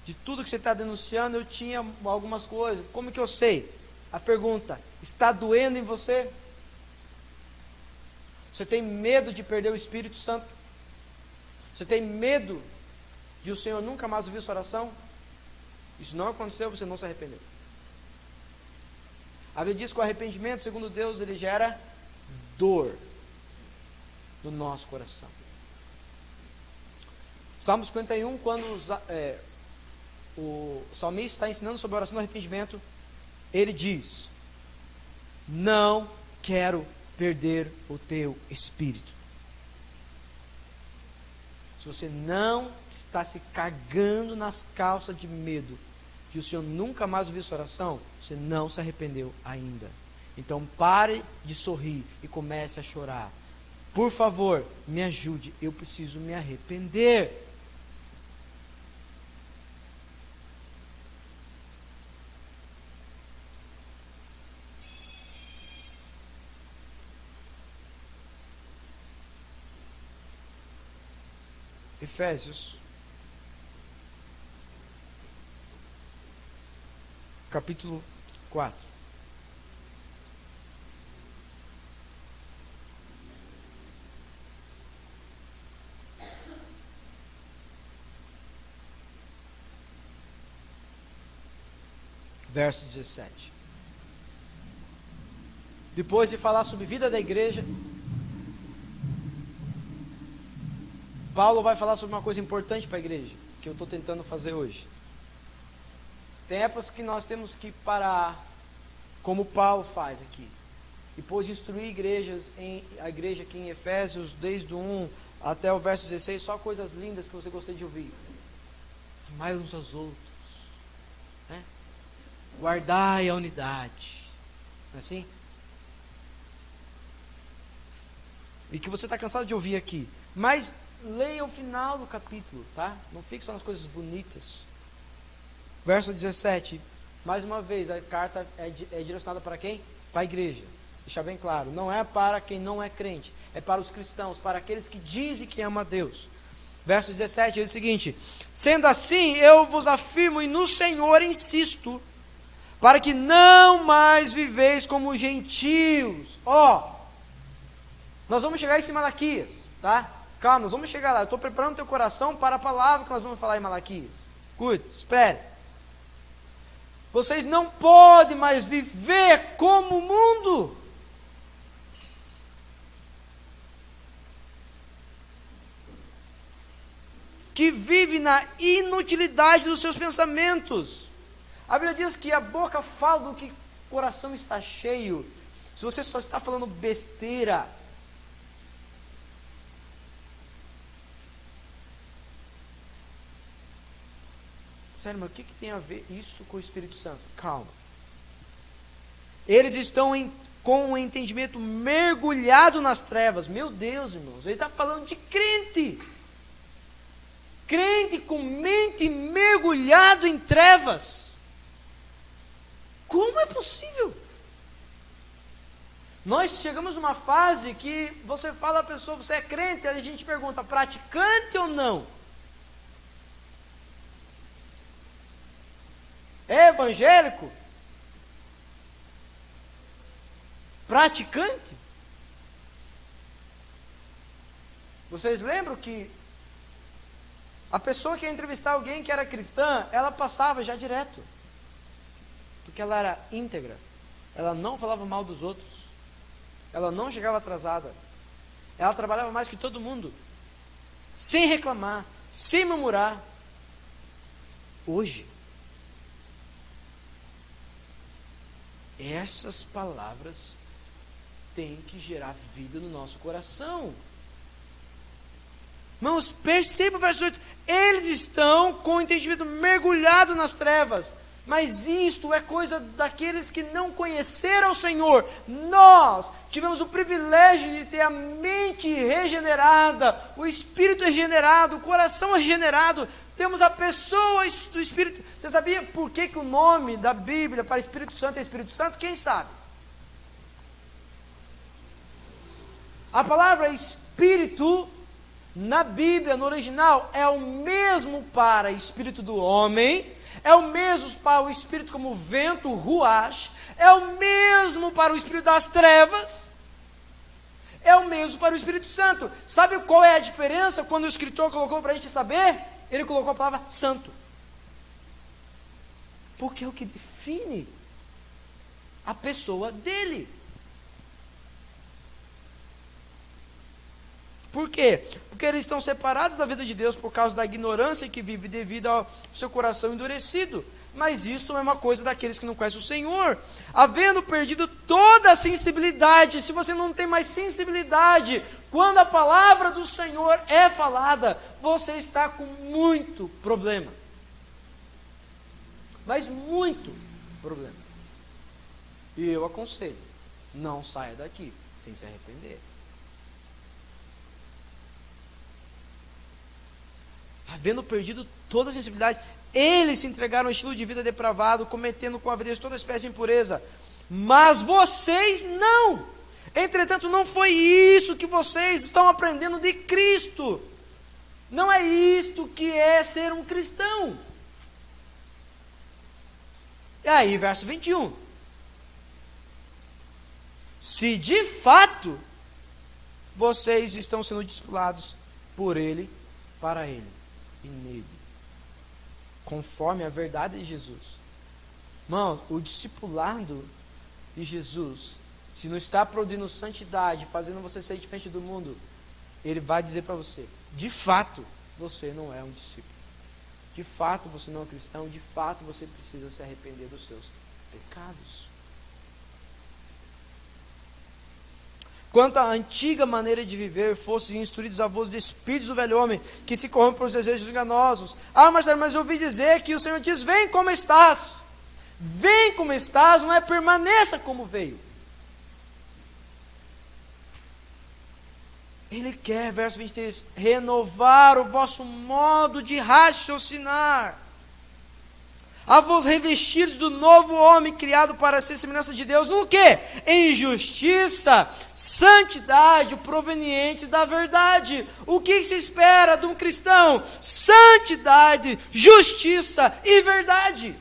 Speaker 1: de tudo que você está denunciando? Eu tinha algumas coisas. Como que eu sei? A pergunta: está doendo em você? Você tem medo de perder o Espírito Santo? Você tem medo de o Senhor nunca mais ouvir sua oração? Isso não aconteceu, você não se arrependeu. A Bíblia diz que o arrependimento, segundo Deus, ele gera dor no nosso coração. Salmo 51, quando o salmista está ensinando sobre a oração do arrependimento, ele diz: não quero perder o teu espírito. Se você não está se cagando nas calças de medo que o Senhor nunca mais ouviu sua oração, você não se arrependeu ainda. Então pare de sorrir e comece a chorar. Por favor, me ajude, eu preciso me arrepender. Efésios capítulo 4. Verso 17. Depois de falar sobre a vida da igreja, Paulo vai falar sobre uma coisa importante para a igreja, que eu estou tentando fazer hoje. Tem épocas que nós temos que parar, como Paulo faz aqui, e depois instruir a igreja aqui em Efésios, desde o 1 até o verso 16, só coisas lindas que você gostaria de ouvir. Amai uns aos outros, né? Guardai a unidade, não é assim? E que você está cansado de ouvir aqui, mas leia o final do capítulo, tá? Não fique só nas coisas bonitas. Verso 17, mais uma vez, a carta é direcionada para quem? Para a igreja. Deixa bem claro, não é para quem não é crente, é para os cristãos, para aqueles que dizem que amam a Deus. Verso 17 diz o seguinte: sendo assim, eu vos afirmo e no Senhor insisto, para que não mais viveis como gentios. Nós vamos chegar em Malaquias, tá? Calma, nós vamos chegar lá. Eu estou preparando o teu coração para a palavra que nós vamos falar em Malaquias. Cuide, espere. Vocês não podem mais viver como o mundo. Que vive na inutilidade dos seus pensamentos. A Bíblia diz que a boca fala do que o coração está cheio. Se você só está falando besteira, sério, mas o que tem a ver isso com o Espírito Santo? Calma. Eles estão com o entendimento mergulhado nas trevas. Meu Deus, irmãos, ele está falando de crente. Crente com mente mergulhado em trevas. Como é possível? Nós chegamos numa fase que você fala à pessoa, você é crente, aí a gente pergunta, praticante ou não? É evangélico? Praticante? Vocês lembram que a pessoa que ia entrevistar alguém que era cristã, ela passava já direto. Porque ela era íntegra. Ela não falava mal dos outros. Ela não chegava atrasada. Ela trabalhava mais que todo mundo. Sem reclamar, sem murmurar. Hoje, essas palavras tem que gerar vida no nosso coração. Irmãos, perceba o verso 8. Eles estão com o entendimento mergulhado nas trevas. Mas isto é coisa daqueles que não conheceram o Senhor. Nós tivemos o privilégio de ter a mente regenerada, o espírito regenerado, o coração regenerado. Temos a pessoa do Espírito. Você sabia por que o nome da Bíblia para Espírito Santo é Espírito Santo? Quem sabe? A palavra Espírito, na Bíblia, no original, é o mesmo para Espírito do homem, é o mesmo para o Espírito como vento, ruach, é o mesmo para o Espírito das trevas, é o mesmo para o Espírito Santo. Sabe qual é a diferença quando o escritor colocou para a gente saber? Ele colocou a palavra santo. Porque é o que define a pessoa dele. Por quê? Porque eles estão separados da vida de Deus por causa da ignorância que vive devido ao seu coração endurecido. Mas isso é uma coisa daqueles que não conhecem o Senhor. Havendo perdido toda a sensibilidade, se você não tem mais sensibilidade, quando a palavra do Senhor é falada, você está com muito problema. Mas muito problema. E eu aconselho, não saia daqui sem se arrepender. Havendo perdido toda a sensibilidade, eles se entregaram ao estilo de vida depravado, cometendo com avidez toda espécie de impureza. Mas vocês não. Entretanto, não foi isso que vocês estão aprendendo de Cristo. Não é isto que é ser um cristão. E aí, verso 21. Se de fato vocês estão sendo discipulados por Ele, para Ele e nele, conforme a verdade de Jesus. Irmão, o discipulado de Jesus, se não está produzindo santidade, fazendo você ser diferente do mundo, ele vai dizer para você, de fato, você não é um discípulo. De fato, você não é um cristão. De fato, você precisa se arrepender dos seus pecados. Quanto à antiga maneira de viver, fossem instruídos avós de espíritos do velho homem, que se corrompe pelos desejos enganosos. Ah, Marcelo, mas eu ouvi dizer que o Senhor diz, vem como estás. Vem como estás, não é permaneça como veio. Ele quer, verso 23, renovar o vosso modo de raciocinar. A vos revestidos do novo homem criado para ser semelhança de Deus, no quê? Em justiça, santidade, provenientes da verdade. O que se espera de um cristão? Santidade, justiça e verdade.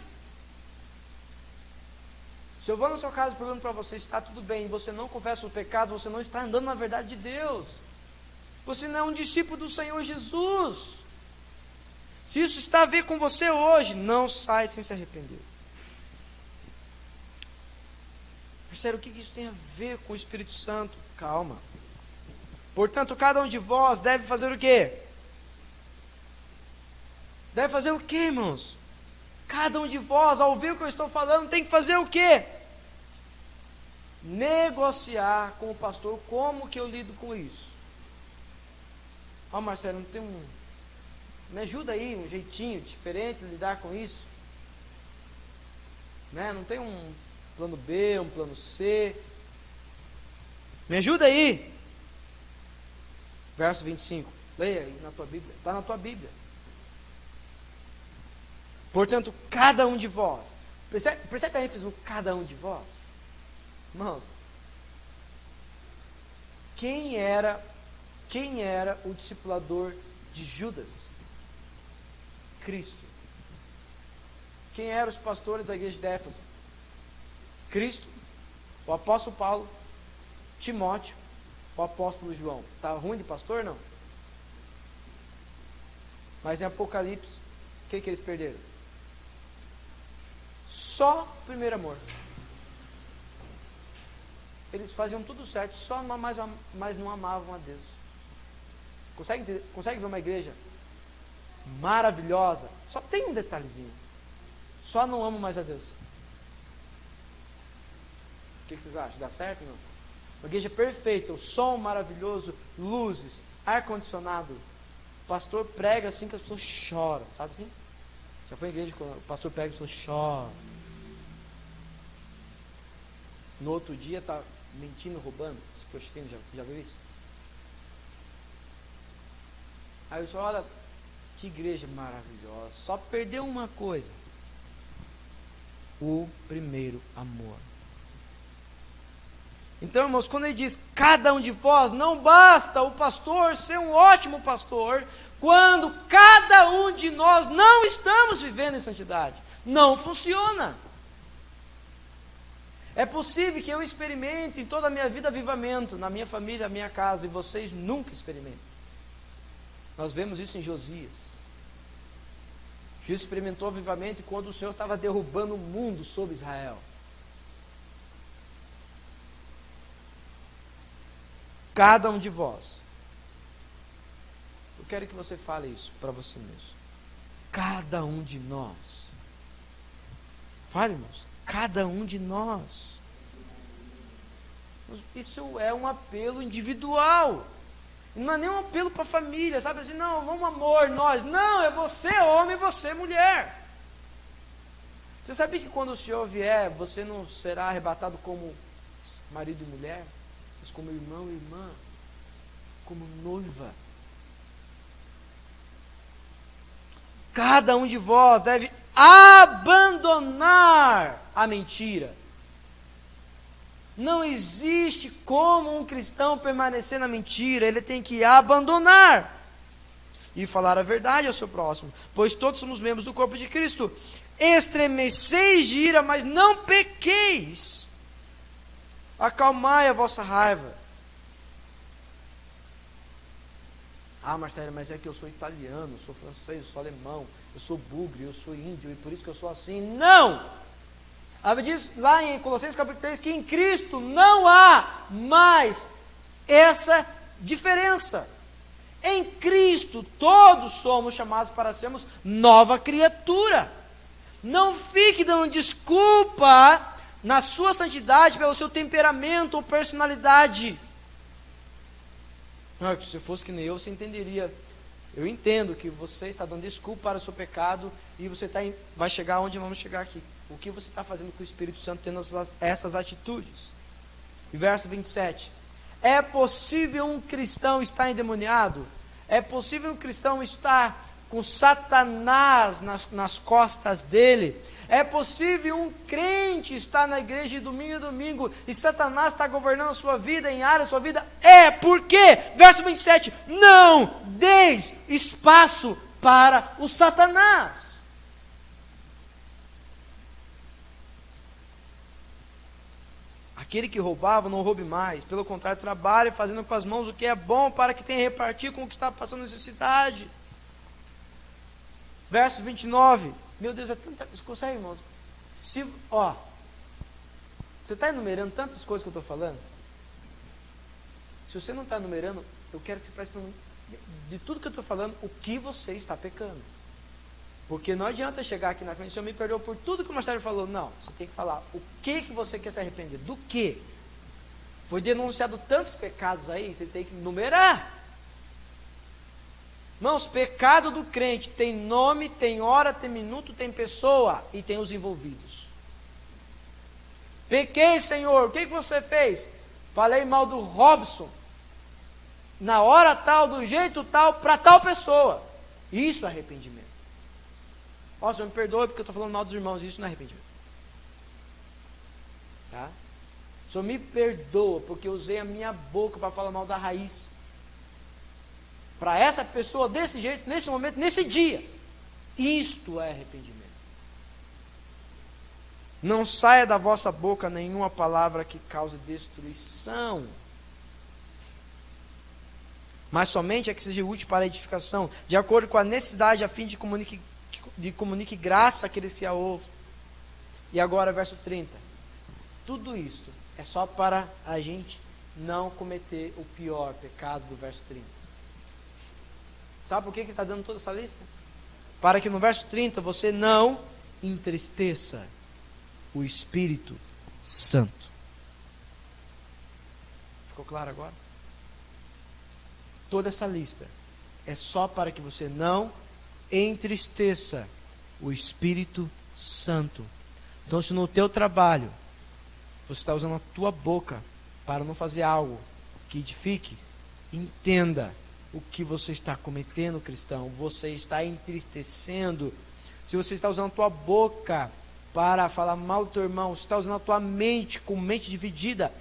Speaker 1: Se eu vou na sua casa perguntando para você, está tudo bem, e você não confessa o pecado, você não está andando na verdade de Deus. Você não é um discípulo do Senhor Jesus. Se isso está a ver com você hoje, não sai sem se arrepender. Sério, o que isso tem a ver com o Espírito Santo? Calma. Portanto, cada um de vós deve fazer o quê? Deve fazer o quê, irmãos? Cada um de vós, ao ouvir o que eu estou falando, tem que fazer o quê? Negociar com o pastor como que eu lido com isso. Ó, Marcelo, não tem me ajuda aí, um jeitinho diferente de lidar com isso? Né? Não tem um plano B, um plano C? Me ajuda aí. Verso 25. Leia aí na tua Bíblia. Está na tua Bíblia. Portanto, cada um de vós. Percebe a ênfase no cada um de vós? Irmãos, quem era o discipulador de Judas? Cristo. Quem eram os pastores da igreja de Éfeso? Cristo, o apóstolo Paulo, Timóteo, o apóstolo João. Está ruim de pastor, não? Mas em Apocalipse, o que eles perderam? Só o primeiro amor. Eles faziam tudo certo, só mas não amavam a Deus. Consegue ver uma igreja maravilhosa? Só tem um detalhezinho. Só não amo mais a Deus. O que vocês acham? Dá certo ou não? Uma igreja perfeita, o som maravilhoso, luzes, ar-condicionado. O pastor prega assim que as pessoas choram, sabe assim? Já foi em igreja quando o pastor prega e as pessoas choram. No outro dia está mentindo, roubando, se prostituindo, já viu isso? Aí eu só, olha, que igreja maravilhosa, só perdeu uma coisa: o primeiro amor. Então, irmãos, quando ele diz cada um de vós, não basta o pastor ser um ótimo pastor, quando cada um de nós não estamos vivendo em santidade. Não funciona. É possível que eu experimente em toda a minha vida avivamento, na minha família, na minha casa, e vocês nunca experimentem. Nós vemos isso em Josias. Josias experimentou avivamento quando o Senhor estava derrubando o mundo sobre Israel. Cada um de vós. Eu quero que você fale isso para você mesmo. Cada um de nós. Fale, irmãos. Cada um de nós. Isso é um apelo individual. Não é nem um apelo para a família, sabe assim, não, vamos amor, nós. Não, é você homem e você mulher. Você sabia que quando o Senhor vier, você não será arrebatado como marido e mulher, mas como irmão e irmã, como noiva. Cada um de vós deve abandonar a mentira. Não existe como um cristão permanecer na mentira, ele tem que abandonar e falar a verdade ao seu próximo, pois todos somos membros do corpo de Cristo. Estremeceis de ira, mas não pequeis. Acalmai a vossa raiva. Ah, Marcelo, mas é que eu sou italiano, eu sou francês, eu sou alemão, eu sou búlgaro, eu sou índio, e por isso que eu sou assim. Não! A Bíblia diz lá em Colossenses capítulo 3 que em Cristo não há mais essa diferença. Em Cristo todos somos chamados para sermos nova criatura. Não fique dando desculpa na sua santidade pelo seu temperamento ou personalidade. Não, se fosse que nem eu, você entenderia. Eu entendo que você está dando desculpa para o seu pecado e você vai chegar onde vamos chegar aqui. O que você está fazendo com o Espírito Santo tendo essas atitudes? E verso 27. É possível um cristão estar endemoniado? É possível um cristão estar com Satanás nas costas dele? É possível um crente estar na igreja de domingo em domingo e Satanás está governando a sua vida, em áreas da sua vida? É, por quê? Verso 27, não deis espaço para o Satanás. Aquele que roubava, não roube mais. Pelo contrário, trabalhe fazendo com as mãos o que é bom para que tenha repartir com o que está passando necessidade. Verso 29. Meu Deus, é tanta coisa. Consegue, irmãos? Você está enumerando tantas coisas que eu estou falando? Se você não está enumerando, eu quero que você preste atenção de tudo que eu estou falando, o que você está pecando. Porque não adianta chegar aqui na frente, o Senhor me perdoou por tudo que o Marcelo falou. Não, você tem que falar o que você quer se arrepender. Do que? Foi denunciado tantos pecados aí, você tem que numerar. Irmãos, pecado do crente tem nome, tem hora, tem minuto, tem pessoa e tem os envolvidos. Pequei, Senhor, o que você fez? Falei mal do Robson, na hora tal, do jeito tal, para tal pessoa. Isso é arrependimento. Ó, Senhor, me perdoe porque eu estou falando mal dos irmãos, isso não é arrependimento. Tá? O Senhor me perdoa porque eu usei a minha boca para falar mal da raiz. Para essa pessoa, desse jeito, nesse momento, nesse dia. Isto é arrependimento. Não saia da vossa boca nenhuma palavra que cause destruição, mas somente a que seja útil para a edificação, de acordo com a necessidade, a fim de comunique graça àqueles que a ouvem. E agora, verso 30. Tudo isto é só para a gente não cometer o pior pecado do verso 30. Sabe por que ele está dando toda essa lista? Para que no verso 30 você não entristeça o Espírito Santo. claro agora? Toda essa lista é só para que você não entristeça o Espírito Santo. Então, se no teu trabalho você está usando a tua boca para não fazer algo que edifique, entenda o que você está cometendo, cristão. Você está entristecendo. Se você está usando a tua boca para falar mal do teu irmão, você está usando a tua mente com mente dividida,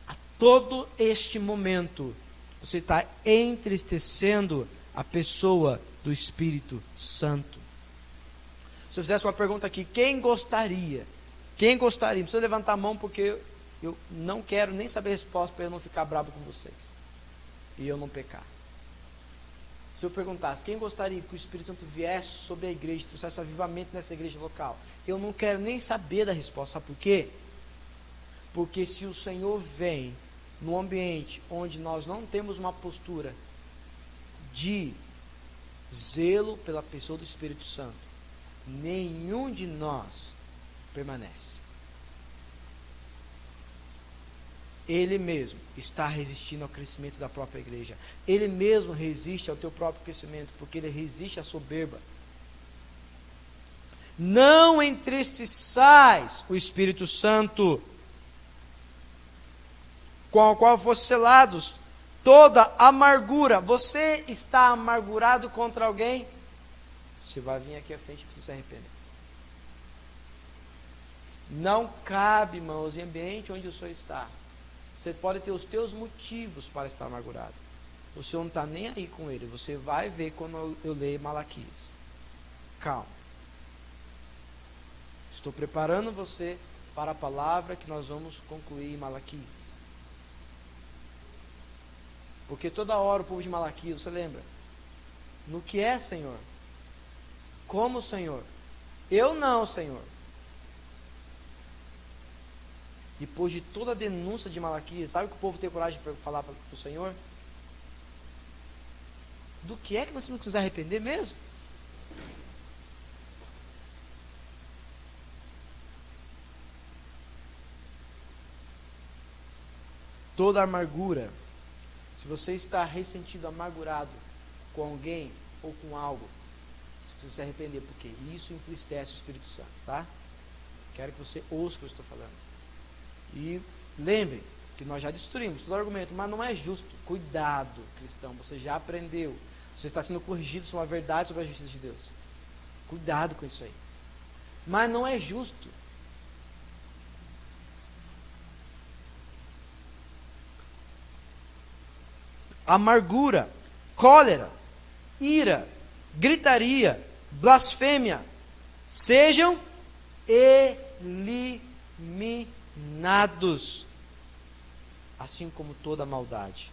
Speaker 1: a todo este momento você está entristecendo a pessoa do Espírito Santo. Se eu fizesse uma pergunta aqui, quem gostaria? Quem gostaria? Não precisa levantar a mão, porque eu não quero nem saber a resposta para eu não ficar bravo com vocês e eu não pecar. Se eu perguntasse, quem gostaria que o Espírito Santo viesse sobre a igreja, trouxesse avivamento nessa igreja local? Eu não quero nem saber da resposta. Sabe por quê? Porque se o Senhor vem num ambiente onde nós não temos uma postura de zelo pela pessoa do Espírito Santo, nenhum de nós permanece. Ele mesmo está resistindo ao crescimento da própria igreja. Ele mesmo resiste ao teu próprio crescimento, porque ele resiste à soberba. Não entristeçais o Espírito Santo, com o qual fosse selados toda amargura. Você está amargurado contra alguém? Você vai vir aqui à frente e precisa se arrepender. Não cabe, irmãos, em ambiente onde o Senhor está. Você pode ter os teus motivos para estar amargurado. O Senhor não está nem aí com ele. Você vai ver quando eu ler Malaquias. Calma. Estou preparando você para a palavra que nós vamos concluir em Malaquias. Porque toda hora o povo de Malaquias, você lembra? No que é, Senhor? Como, Senhor? Eu não, Senhor. Depois de toda a denúncia de Malaquias, sabe o que o povo tem coragem para falar para o Senhor? Do que é que nós temos que nos arrepender mesmo? Toda amargura, se você está ressentido, amargurado com alguém ou com algo, você precisa se arrepender, porque isso entristece o Espírito Santo, tá? Quero que você ouça o que eu estou falando. E lembre que nós já destruímos todo argumento, mas não é justo. Cuidado, cristão, você já aprendeu. Você está sendo corrigido sobre a verdade, sobre a justiça de Deus. Cuidado com isso aí. Mas não é justo. Amargura, cólera, ira, gritaria, blasfêmia, sejam eliminados, assim como toda maldade.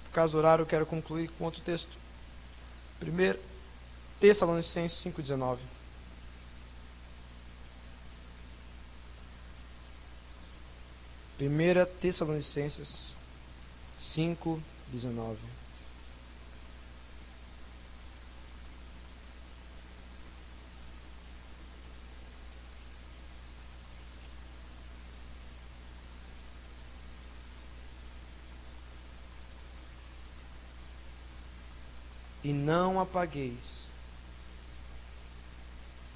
Speaker 1: Por causa do horário, eu quero concluir com outro texto. 1 Tessalonicenses 5,19. Primeira Tessalonicenses 5,19. E não apagueis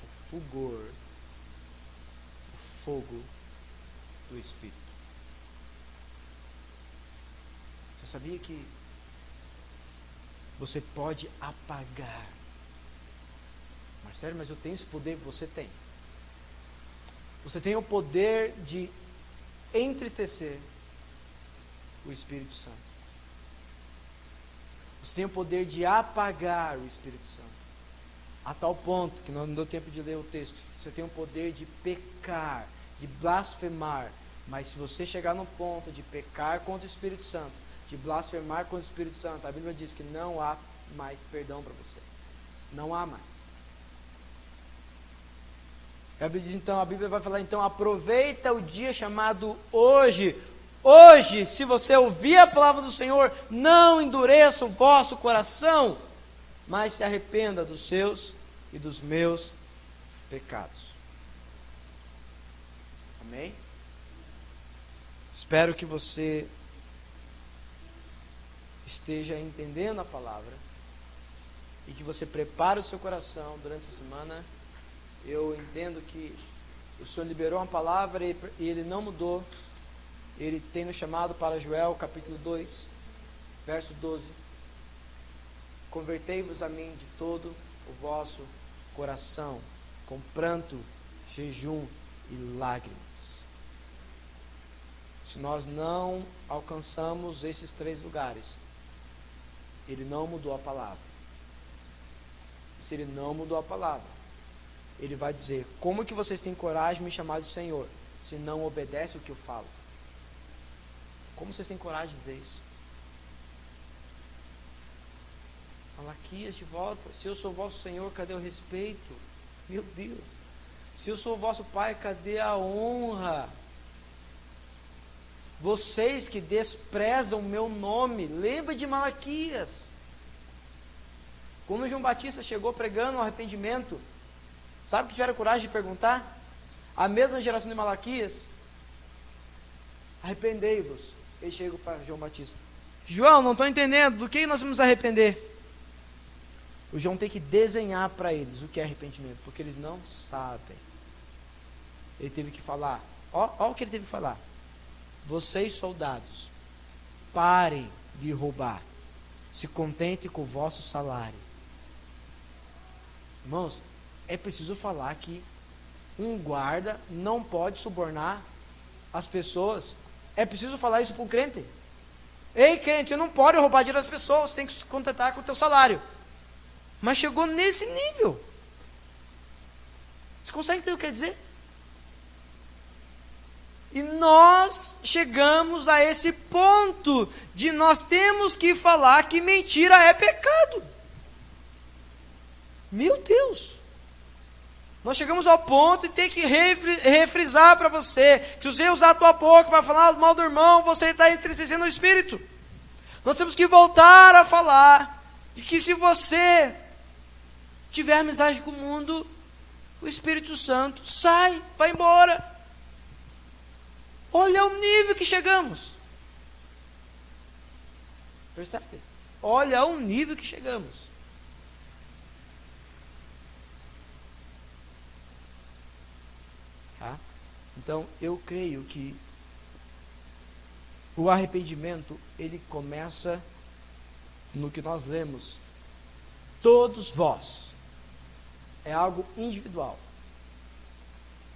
Speaker 1: o fulgor, o fogo do Espírito. Você sabia que você pode apagar? Marcelo, mas eu tenho esse poder? Você tem. Você tem o poder de entristecer o Espírito Santo. Você tem o poder de apagar o Espírito Santo. A tal ponto que não deu tempo de ler o texto. Você tem o poder de pecar, de blasfemar. Mas se você chegar no ponto de pecar contra o Espírito Santo, de blasfemar contra o Espírito Santo, a Bíblia diz que não há mais perdão para você. Não há mais. A Bíblia vai falar então, aproveita o dia chamado hoje. Hoje, se você ouvir a palavra do Senhor, não endureça o vosso coração, mas se arrependa dos seus e dos meus pecados. Amém? Espero que você esteja entendendo a palavra e que você prepare o seu coração durante essa semana. Eu entendo que o Senhor liberou uma palavra e Ele não mudou. Ele tem nos chamado para Joel capítulo 2, verso 12. Convertei-vos a mim de todo o vosso coração, com pranto, jejum e lágrimas. Se nós não alcançamos esses 3 lugares, Ele não mudou a palavra. E se Ele não mudou a palavra, Ele vai dizer: como que vocês têm coragem de me chamar de Senhor, se não obedece o que eu falo? Como vocês têm coragem de dizer isso? Malaquias de volta: se eu sou vosso Senhor, cadê o respeito? Meu Deus! Se eu sou vosso Pai, cadê a honra? Vocês que desprezam o meu nome, lembra de Malaquias. Quando João Batista chegou pregando o arrependimento, sabe o que tiveram coragem de perguntar? A mesma geração de Malaquias: arrependei-vos. Ele chega para João Batista: João, não estou entendendo, do que nós vamos nos arrepender? O João tem que desenhar para eles o que é arrependimento, porque eles não sabem. Ele teve que falar, ó o que ele teve que falar: vocês soldados, parem de roubar, se contentem com o vosso salário. Irmãos, é preciso falar que um guarda não pode subornar as pessoas. É preciso falar isso para um crente. Ei, crente, você não pode roubar dinheiro das pessoas, você tem que se contentar com o teu salário. Mas chegou nesse nível. Você consegue entender o que quer dizer? E nós chegamos a esse ponto de nós temos que falar que mentira é pecado. Meu Deus! Nós chegamos ao ponto de ter que refrisar para você que se você usar a tua boca para falar mal do irmão, você está entristecendo o espírito. Nós temos que voltar a falar de que se você tiver amizade com o mundo, o Espírito Santo sai, vai embora. Olha o nível que chegamos. Percebe? Olha o nível que chegamos. Tá? Então, eu creio que o arrependimento, ele começa no que nós lemos: todos vós. É algo individual.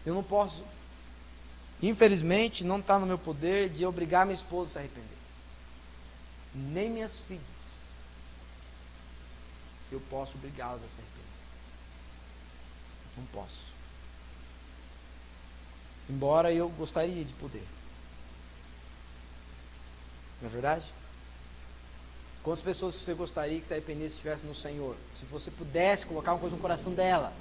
Speaker 1: Eu não posso, infelizmente, não está no meu poder de obrigar minha esposa a se arrepender. Nem minhas filhas. Eu posso obrigá-las a se arrepender. Não posso. Embora eu gostaria de poder. Não é verdade? Quantas pessoas você gostaria que se arrependesse se estivesse no Senhor? Se você pudesse colocar uma coisa no coração dela.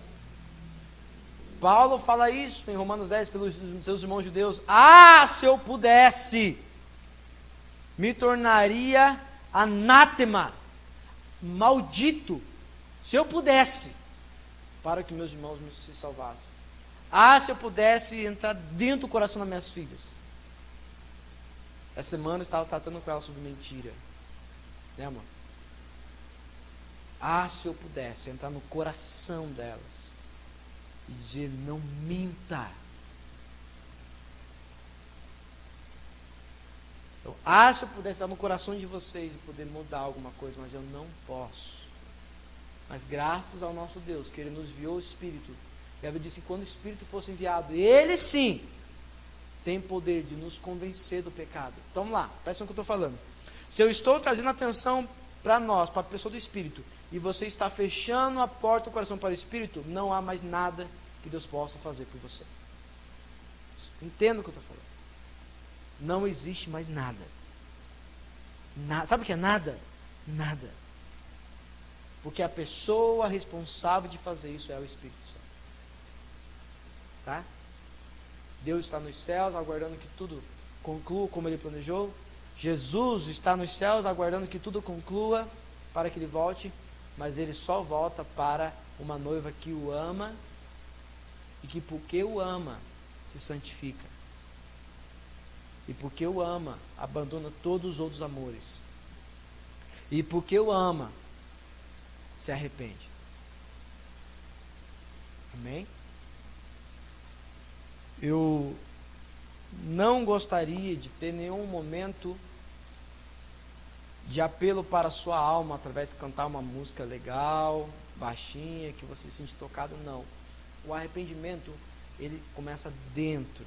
Speaker 1: Paulo fala isso em Romanos 10 pelos seus irmãos judeus. Se eu pudesse, me tornaria anátema, maldito, se eu pudesse, para que meus irmãos se salvassem. Se eu pudesse entrar dentro do coração das minhas filhas. Essa semana eu estava tratando com ela sobre mentira. Né, amor? Se eu pudesse entrar no coração delas e dizer: não minta. Então, se eu pudesse estar no coração de vocês e poder mudar alguma coisa, mas eu não posso. Mas graças ao nosso Deus, que Ele nos enviou o Espírito. E a Bíblia diz que quando o Espírito fosse enviado, Ele sim tem poder de nos convencer do pecado. Então vamos lá, presta atenção no que eu estou falando. Se eu estou trazendo atenção para nós, para a pessoa do Espírito, e você está fechando a porta do coração para o Espírito, não há mais nada que Deus possa fazer por você. Entenda o que eu estou falando. Não existe mais nada. Sabe o que é nada? Nada. Porque a pessoa responsável de fazer isso é o Espírito Santo. Tá? Deus está nos céus, aguardando que tudo conclua como Ele planejou. Jesus está nos céus, aguardando que tudo conclua para que Ele volte. Mas Ele só volta para uma noiva que o ama e que, porque o ama, se santifica. E porque o ama, abandona todos os outros amores. E porque o ama, se arrepende. Amém? Eu não gostaria de ter nenhum momento de apelo para a sua alma através de cantar uma música legal, baixinha, que você se sente tocado. Não. O arrependimento, ele começa dentro.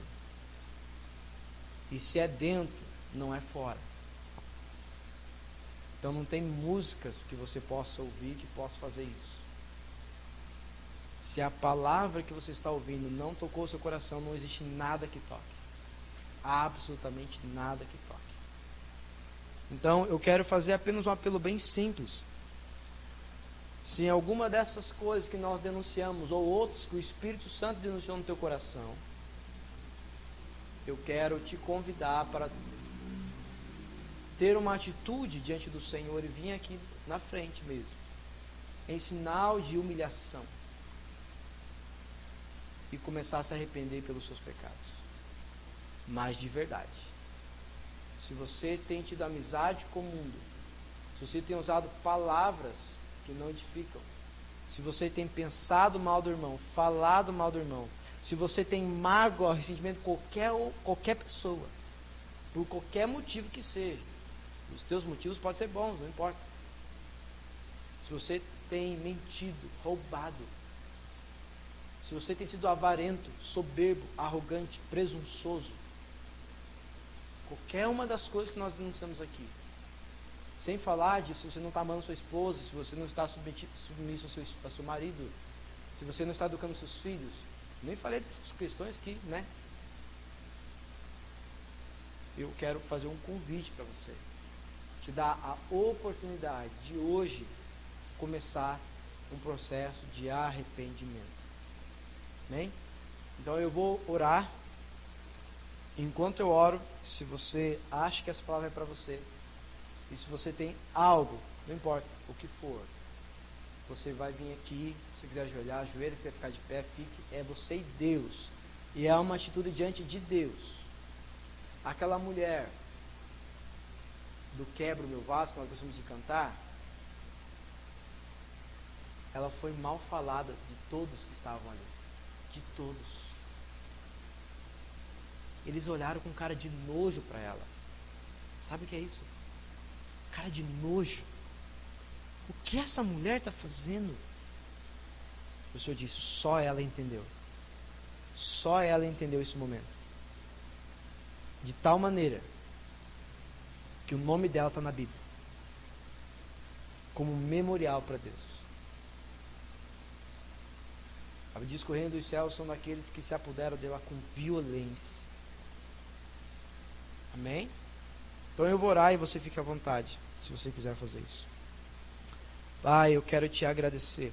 Speaker 1: E se é dentro, não é fora. Então não tem músicas que você possa ouvir que possa fazer isso. Se a palavra que você está ouvindo não tocou o seu coração, não existe nada que toque. Absolutamente nada que toque. Então eu quero fazer apenas um apelo bem simples. Se em alguma dessas coisas que nós denunciamos, ou outras que o Espírito Santo denunciou no teu coração, eu quero te convidar para ter uma atitude diante do Senhor e vir aqui na frente mesmo, em sinal de humilhação, e começar a se arrepender pelos seus pecados, mas de verdade. Se você tem tido amizade com o mundo, se você tem usado palavras que não edificam, se você tem pensado mal do irmão, falado mal do irmão, se você tem mágoa, ressentimento com qualquer pessoa, por qualquer motivo que seja, os teus motivos podem ser bons, não importa. Se você tem mentido, roubado, se você tem sido avarento, soberbo, arrogante, presunçoso, qualquer uma das coisas que nós denunciamos aqui, sem falar de se você não está amando sua esposa, se você não está submisso ao seu marido, se você não está educando seus filhos, nem falei dessas questões que, né? Eu quero fazer um convite para você, te dar a oportunidade de hoje começar um processo de arrependimento. Amém? Então eu vou orar. Enquanto eu oro, se você acha que essa palavra é para você, e se você tem algo, não importa o que for, você vai vir aqui, se você quiser ajoelhar, ajoelha, se você ficar de pé, fique, é você e Deus, e é uma atitude diante de Deus. Aquela mulher do quebra o meu vaso, que nós gostamos de cantar, ela foi mal falada de todos que estavam ali, de todos. Eles olharam com cara de nojo para ela. Sabe o que é isso? Cara de nojo. O que essa mulher está fazendo? O Senhor disse, só ela entendeu. Só ela entendeu esse momento. De tal maneira que o nome dela está na Bíblia, como memorial para Deus. A Bíblia diz que o reino dos céus são daqueles que se apoderam dela com violência. Amém? Então eu vou orar e você fica à vontade, se você quiser fazer isso. Pai, eu quero te agradecer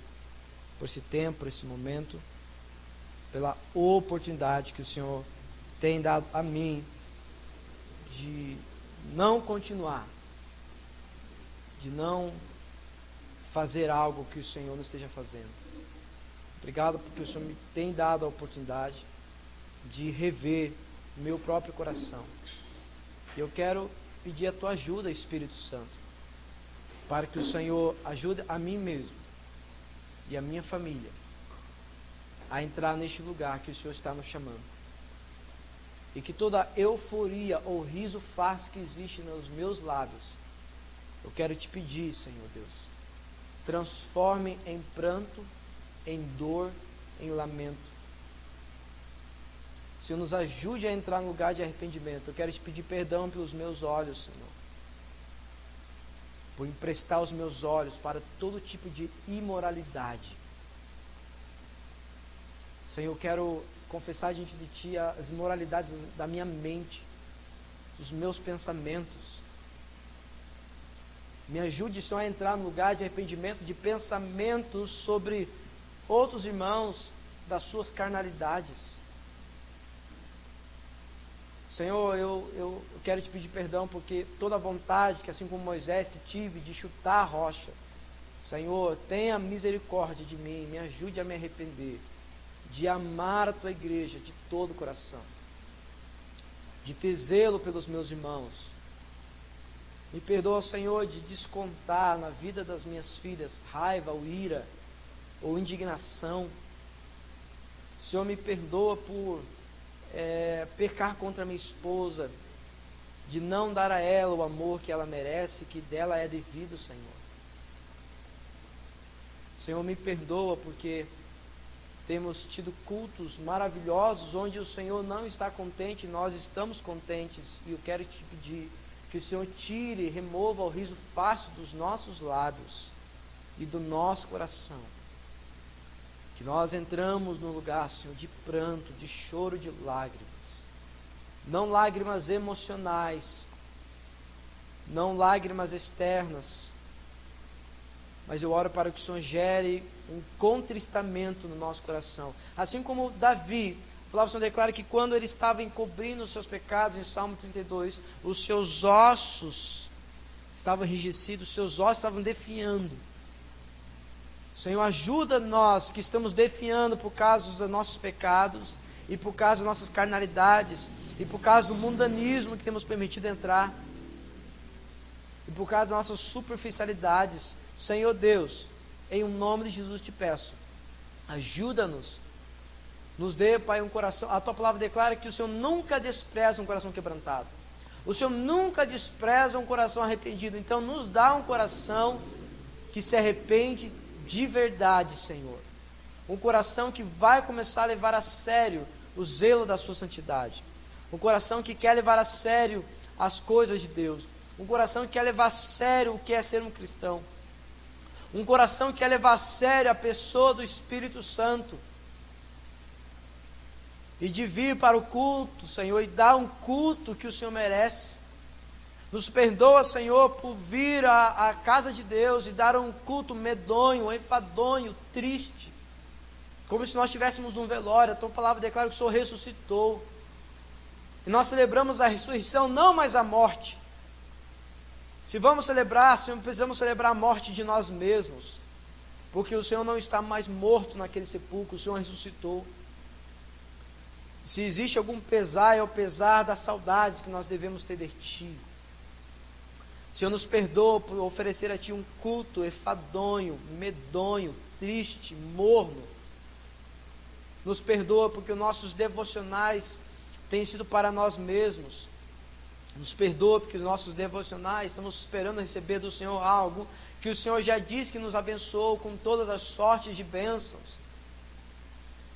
Speaker 1: por esse tempo, por esse momento, pela oportunidade que o Senhor tem dado a mim de não continuar, de não fazer algo que o Senhor não esteja fazendo. Obrigado porque o Senhor me tem dado a oportunidade de rever meu próprio coração. Eu quero pedir a tua ajuda, Espírito Santo, para que o Senhor ajude a mim mesmo e a minha família a entrar neste lugar que o Senhor está nos chamando. E que toda euforia ou riso falso que existe nos meus lábios, eu quero te pedir, Senhor Deus, transforme em pranto, em dor, em lamento. Senhor, nos ajude a entrar no lugar de arrependimento. Eu quero te pedir perdão pelos meus olhos, Senhor, por emprestar os meus olhos para todo tipo de imoralidade. Senhor, eu quero confessar diante de Ti as imoralidades da minha mente, dos meus pensamentos. Me ajude, Senhor, a entrar no lugar de arrependimento, de pensamentos sobre outros irmãos, das suas carnalidades. Senhor, eu quero te pedir perdão porque toda a vontade, que assim como Moisés que tive, de chutar a rocha, Senhor, tenha misericórdia de mim, me ajude a me arrepender de amar a tua igreja de todo o coração, de ter zelo pelos meus irmãos. Me perdoa, Senhor, de descontar na vida das minhas filhas raiva ou ira ou indignação. Senhor, me perdoa por pecar contra minha esposa, de não dar a ela o amor que ela merece, que dela é devido, Senhor. Senhor, me perdoa porque temos tido cultos maravilhosos onde o Senhor não está contente, nós estamos contentes, e eu quero te pedir que o Senhor tire, remova o riso fácil dos nossos lábios e do nosso coração. Que nós entramos num lugar, Senhor, de pranto, de choro, de lágrimas. Não lágrimas emocionais, não lágrimas externas, mas eu oro para que o Senhor gere um contristamento no nosso coração. Assim como Davi, a palavra do Senhor declara que quando ele estava encobrindo os seus pecados, em Salmo 32, os seus ossos estavam enrijecidos, os seus ossos estavam definhando. Senhor, ajuda nós que estamos definhando por causa dos nossos pecados, e por causa das nossas carnalidades, e por causa do mundanismo que temos permitido entrar, e por causa das nossas superficialidades. Senhor Deus, em nome de Jesus te peço, ajuda-nos, nos dê, Pai, um coração. A tua palavra declara que o Senhor nunca despreza um coração quebrantado, o Senhor nunca despreza um coração arrependido. Então nos dá um coração que se arrepende de verdade, Senhor, um coração que vai começar a levar a sério o zelo da sua santidade, um coração que quer levar a sério as coisas de Deus, um coração que quer levar a sério o que é ser um cristão, um coração que quer levar a sério a pessoa do Espírito Santo, e de vir para o culto, Senhor, e dar um culto que o Senhor merece. Nos perdoa, Senhor, por vir à casa de Deus e dar um culto medonho, enfadonho, triste, como se nós estivéssemos num velório. A tua palavra declara que o Senhor ressuscitou, e nós celebramos a ressurreição, não mais a morte. Se vamos celebrar, Senhor, precisamos celebrar a morte de nós mesmos, porque o Senhor não está mais morto naquele sepulcro, o Senhor ressuscitou. Se existe algum pesar, é o pesar das saudades que nós devemos ter de Ti. Senhor, nos perdoa por oferecer a Ti um culto enfadonho, medonho, triste, morno. Nos perdoa porque os nossos devocionais têm sido para nós mesmos. Nos perdoa porque os nossos devocionais estamos esperando receber do Senhor algo que o Senhor já disse que nos abençoou com todas as sortes de bênçãos.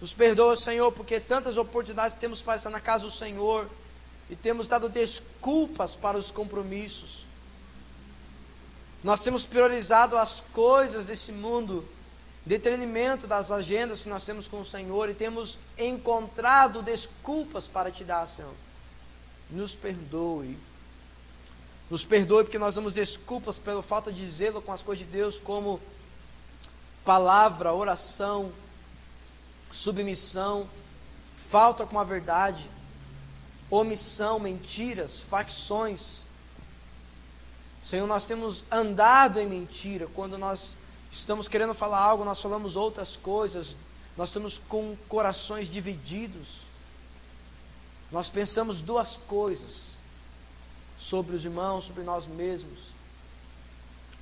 Speaker 1: Nos perdoa, Senhor, porque tantas oportunidades temos para estar na casa do Senhor e temos dado desculpas para os compromissos. Nós temos priorizado as coisas desse mundo, detrimento das agendas que nós temos com o Senhor, e temos encontrado desculpas para te dar, Senhor. Nos perdoe. Nos perdoe porque nós damos desculpas pela falta de zelo com as coisas de Deus, como palavra, oração, submissão, falta com a verdade, omissão, mentiras, facções. Senhor, nós temos andado em mentira. Quando nós estamos querendo falar algo, nós falamos outras coisas. Nós estamos com corações divididos. Nós pensamos duas coisas sobre os irmãos, sobre nós mesmos.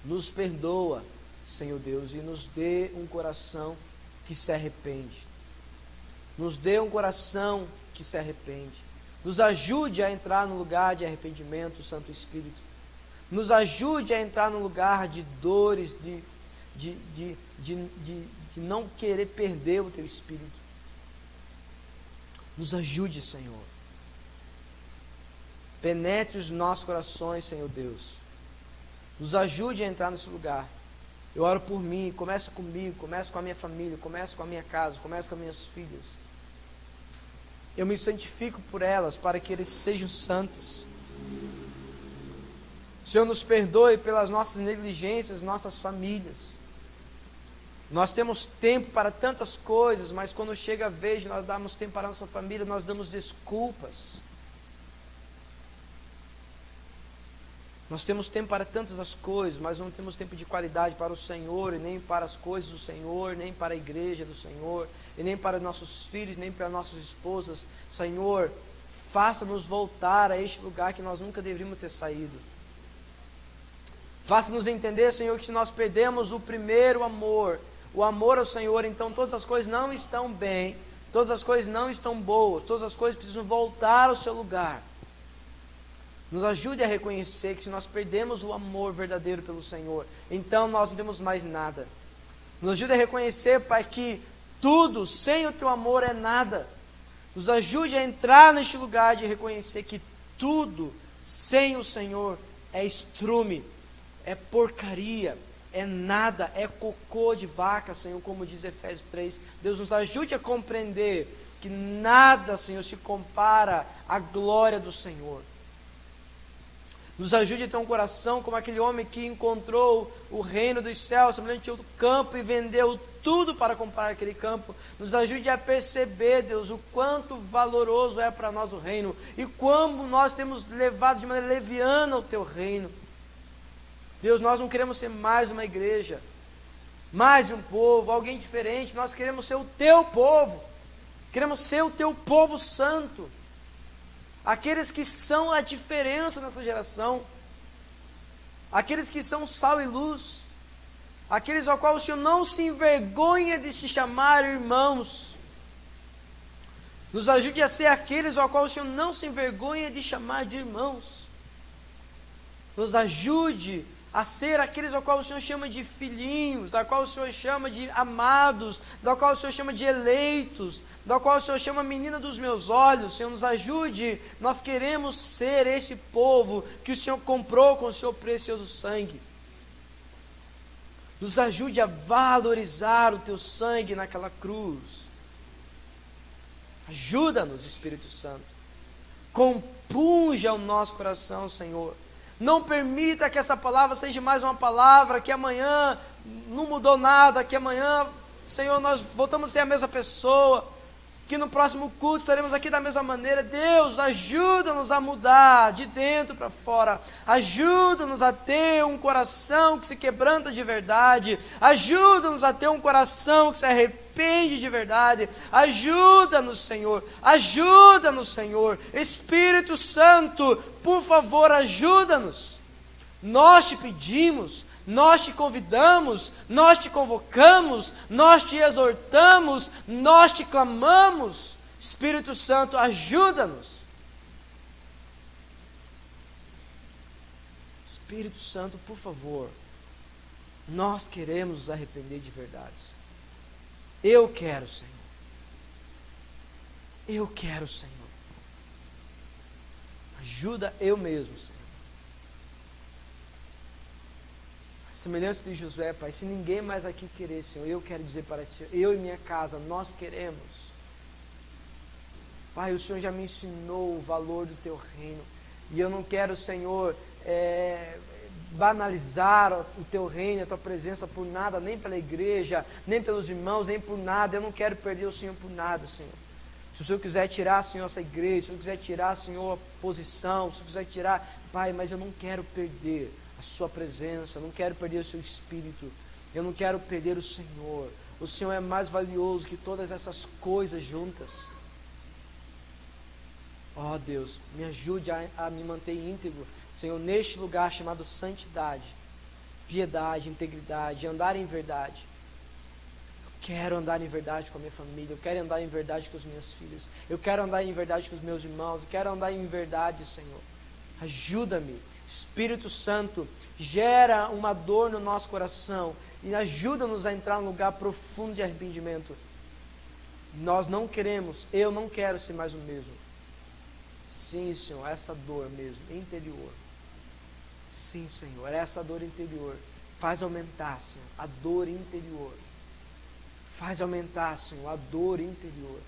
Speaker 1: Nos perdoa, Senhor Deus, e nos dê um coração que se arrepende. Nos dê um coração que se arrepende. Nos ajude a entrar no lugar de arrependimento, Santo Espírito. Nos ajude a entrar no lugar de dores, de não querer perder o Teu Espírito. Nos ajude, Senhor. Penetre os nossos corações, Senhor Deus. Nos ajude a entrar nesse lugar. Eu oro por mim, começa comigo, começa com a minha família, começa com a minha casa, começa com as minhas filhas. Eu me santifico por elas, para que eles sejam santos. Senhor, nos perdoe pelas nossas negligências, nossas famílias. Nós temos tempo para tantas coisas, mas quando chega a vez de nós darmos tempo para a nossa família, nós damos desculpas. Nós temos tempo para tantas as coisas, mas não temos tempo de qualidade para o Senhor, e nem para as coisas do Senhor, nem para a igreja do Senhor, e nem para nossos filhos, nem para nossas esposas. Senhor, faça-nos voltar a este lugar que nós nunca deveríamos ter saído. Faça-nos entender, Senhor, que se nós perdemos o primeiro amor, o amor ao Senhor, então todas as coisas não estão bem, todas as coisas não estão boas, todas as coisas precisam voltar ao seu lugar. Nos ajude a reconhecer que se nós perdemos o amor verdadeiro pelo Senhor, então nós não temos mais nada. Nos ajude a reconhecer, Pai, que tudo sem o Teu amor é nada. Nos ajude a entrar neste lugar de reconhecer que tudo sem o Senhor é estrume, é porcaria, é nada, é cocô de vaca, Senhor, como diz Efésios 3. Deus, nos ajude a compreender que nada, Senhor, se compara à glória do Senhor. Nos ajude a ter um coração como aquele homem que encontrou o reino dos céus, semelhante ao campo, e vendeu tudo para comprar aquele campo. Nos ajude a perceber, Deus, o quanto valoroso é para nós o reino, e como nós temos levado de maneira leviana o Teu reino. Deus, nós não queremos ser mais uma igreja, mais um povo, alguém diferente. Nós queremos ser o Teu povo, queremos ser o Teu povo santo, aqueles que são a diferença nessa geração, aqueles que são sal e luz, aqueles ao qual o Senhor não se envergonha de se chamar irmãos. Nos ajude a ser aqueles ao qual o Senhor não se envergonha de chamar de irmãos. Nos ajude a ser aqueles ao qual o Senhor chama de filhinhos, da qual o Senhor chama de amados, da qual o Senhor chama de eleitos, da qual o Senhor chama menina dos meus olhos. Senhor, nos ajude, nós queremos ser esse povo que o Senhor comprou com o seu precioso sangue. Nos ajude a valorizar o Teu sangue naquela cruz. Ajuda-nos, Espírito Santo. Compunja o nosso coração, Senhor. Não permita que essa palavra seja mais uma palavra que amanhã não mudou nada, que amanhã, Senhor, nós voltamos a ser a mesma pessoa, que no próximo culto estaremos aqui da mesma maneira. Deus, ajuda-nos a mudar de dentro para fora, ajuda-nos a ter um coração que se quebranta de verdade, ajuda-nos a ter um coração que se arrepende de verdade. Ajuda-nos, Senhor, ajuda-nos, Senhor. Espírito Santo, por favor, ajuda-nos. Nós te pedimos, nós te convidamos, nós te convocamos, nós te exortamos, nós te clamamos. Espírito Santo, ajuda-nos. Espírito Santo, por favor, nós queremos nos arrepender de verdade. Eu quero, Senhor. Eu quero, Senhor. Ajuda eu mesmo, Senhor. Semelhança de Josué, Pai, se ninguém mais aqui querer, Senhor, eu quero dizer para Ti, eu e minha casa, nós queremos. Pai, o Senhor já me ensinou o valor do Teu reino, e eu não quero, Senhor, banalizar o Teu reino, a Tua presença por nada, nem pela igreja, nem pelos irmãos, nem por nada. Eu não quero perder o Senhor por nada, Senhor. Se o Senhor quiser tirar, Senhor, essa igreja, se o Senhor quiser tirar, Senhor, a posição, se o Senhor quiser tirar, Pai, mas eu não quero perder a Sua presença, eu não quero perder o Seu Espírito, eu não quero perder o Senhor. O Senhor é mais valioso que todas essas coisas juntas. Ó Deus, me ajude a me manter íntegro, Senhor, neste lugar chamado santidade, piedade, integridade, andar em verdade. Eu quero andar em verdade com a minha família, eu quero andar em verdade com as minhas filhas, eu quero andar em verdade com os meus irmãos, eu quero andar em verdade, Senhor. Ajuda-me. Espírito Santo, gera uma dor no nosso coração e ajuda-nos a entrar num lugar profundo de arrependimento. Nós não queremos, eu não quero ser mais o mesmo. Sim, Senhor, essa dor mesmo, interior. Sim, Senhor, essa dor interior. Faz aumentar, Senhor, a dor interior. Faz aumentar, Senhor, a dor interior.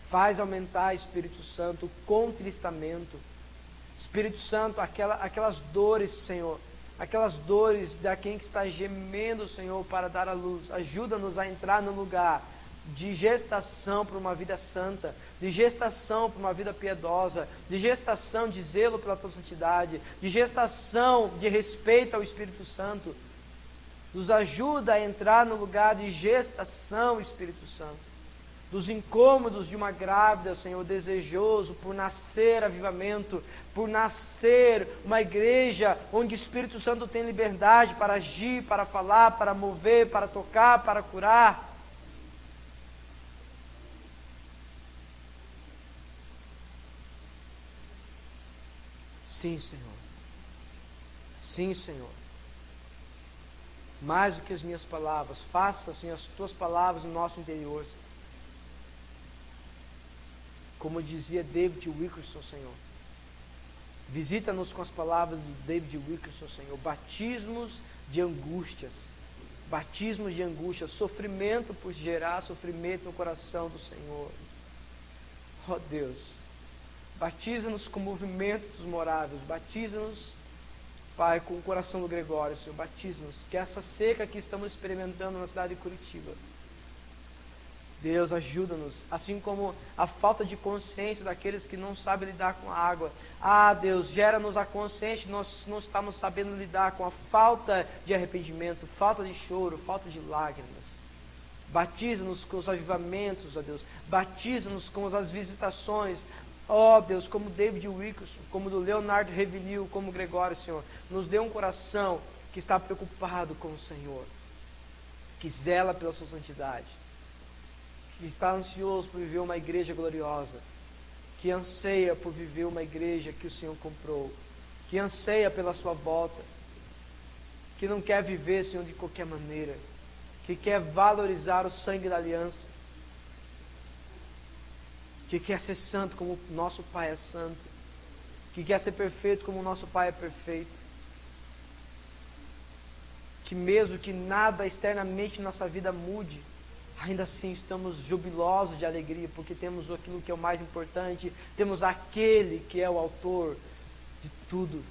Speaker 1: Faz aumentar, Espírito Santo, o contristamento. Espírito Santo, aquelas dores, Senhor, aquelas dores de quem que está gemendo, Senhor, para dar a luz. Ajuda-nos a entrar no lugar de gestação para uma vida santa, de gestação para uma vida piedosa, de gestação de zelo pela tua santidade, de gestação de respeito ao Espírito Santo. Nos ajuda a entrar no lugar de gestação, Espírito Santo, dos incômodos de uma grávida, Senhor, desejoso por nascer avivamento, por nascer uma igreja onde o Espírito Santo tem liberdade para agir, para falar, para mover, para tocar, para curar. Sim, Senhor. Sim, Senhor. Mais do que as minhas palavras, faça, Senhor, as tuas palavras no nosso interior. Como dizia David Wilkerson, Senhor. Visita-nos com as palavras do David Wilkerson, Senhor. Batismos de angústias. Batismos de angústias. Sofrimento por gerar sofrimento no coração do Senhor. Oh Deus. Batiza-nos com movimentos moráveis. Batiza-nos, Pai, com o coração do Gregório, Senhor. Batiza-nos. Que essa seca que estamos experimentando na cidade de Curitiba, Deus, ajuda-nos, assim como a falta de consciência daqueles que não sabem lidar com a água. Ah, Deus, gera-nos a consciência, nós não estamos sabendo lidar com a falta de arrependimento, falta de choro, falta de lágrimas. Batiza-nos com os avivamentos, ó Deus. Batiza-nos com as visitações, ó Deus, como David Wilkerson, como do Leonardo Revilil, como Gregório, Senhor. Nos dê um coração que está preocupado com o Senhor, que zela pela sua santidade, que está ansioso por viver uma igreja gloriosa, que anseia por viver uma igreja que o Senhor comprou, que anseia pela sua volta, que não quer viver, Senhor, de qualquer maneira, que quer valorizar o sangue da aliança, que quer ser santo como nosso Pai é santo, que quer ser perfeito como nosso Pai é perfeito, que mesmo que nada externamente em nossa vida mude, ainda assim estamos jubilosos de alegria, porque temos aquilo que é o mais importante, temos aquele que é o autor de tudo.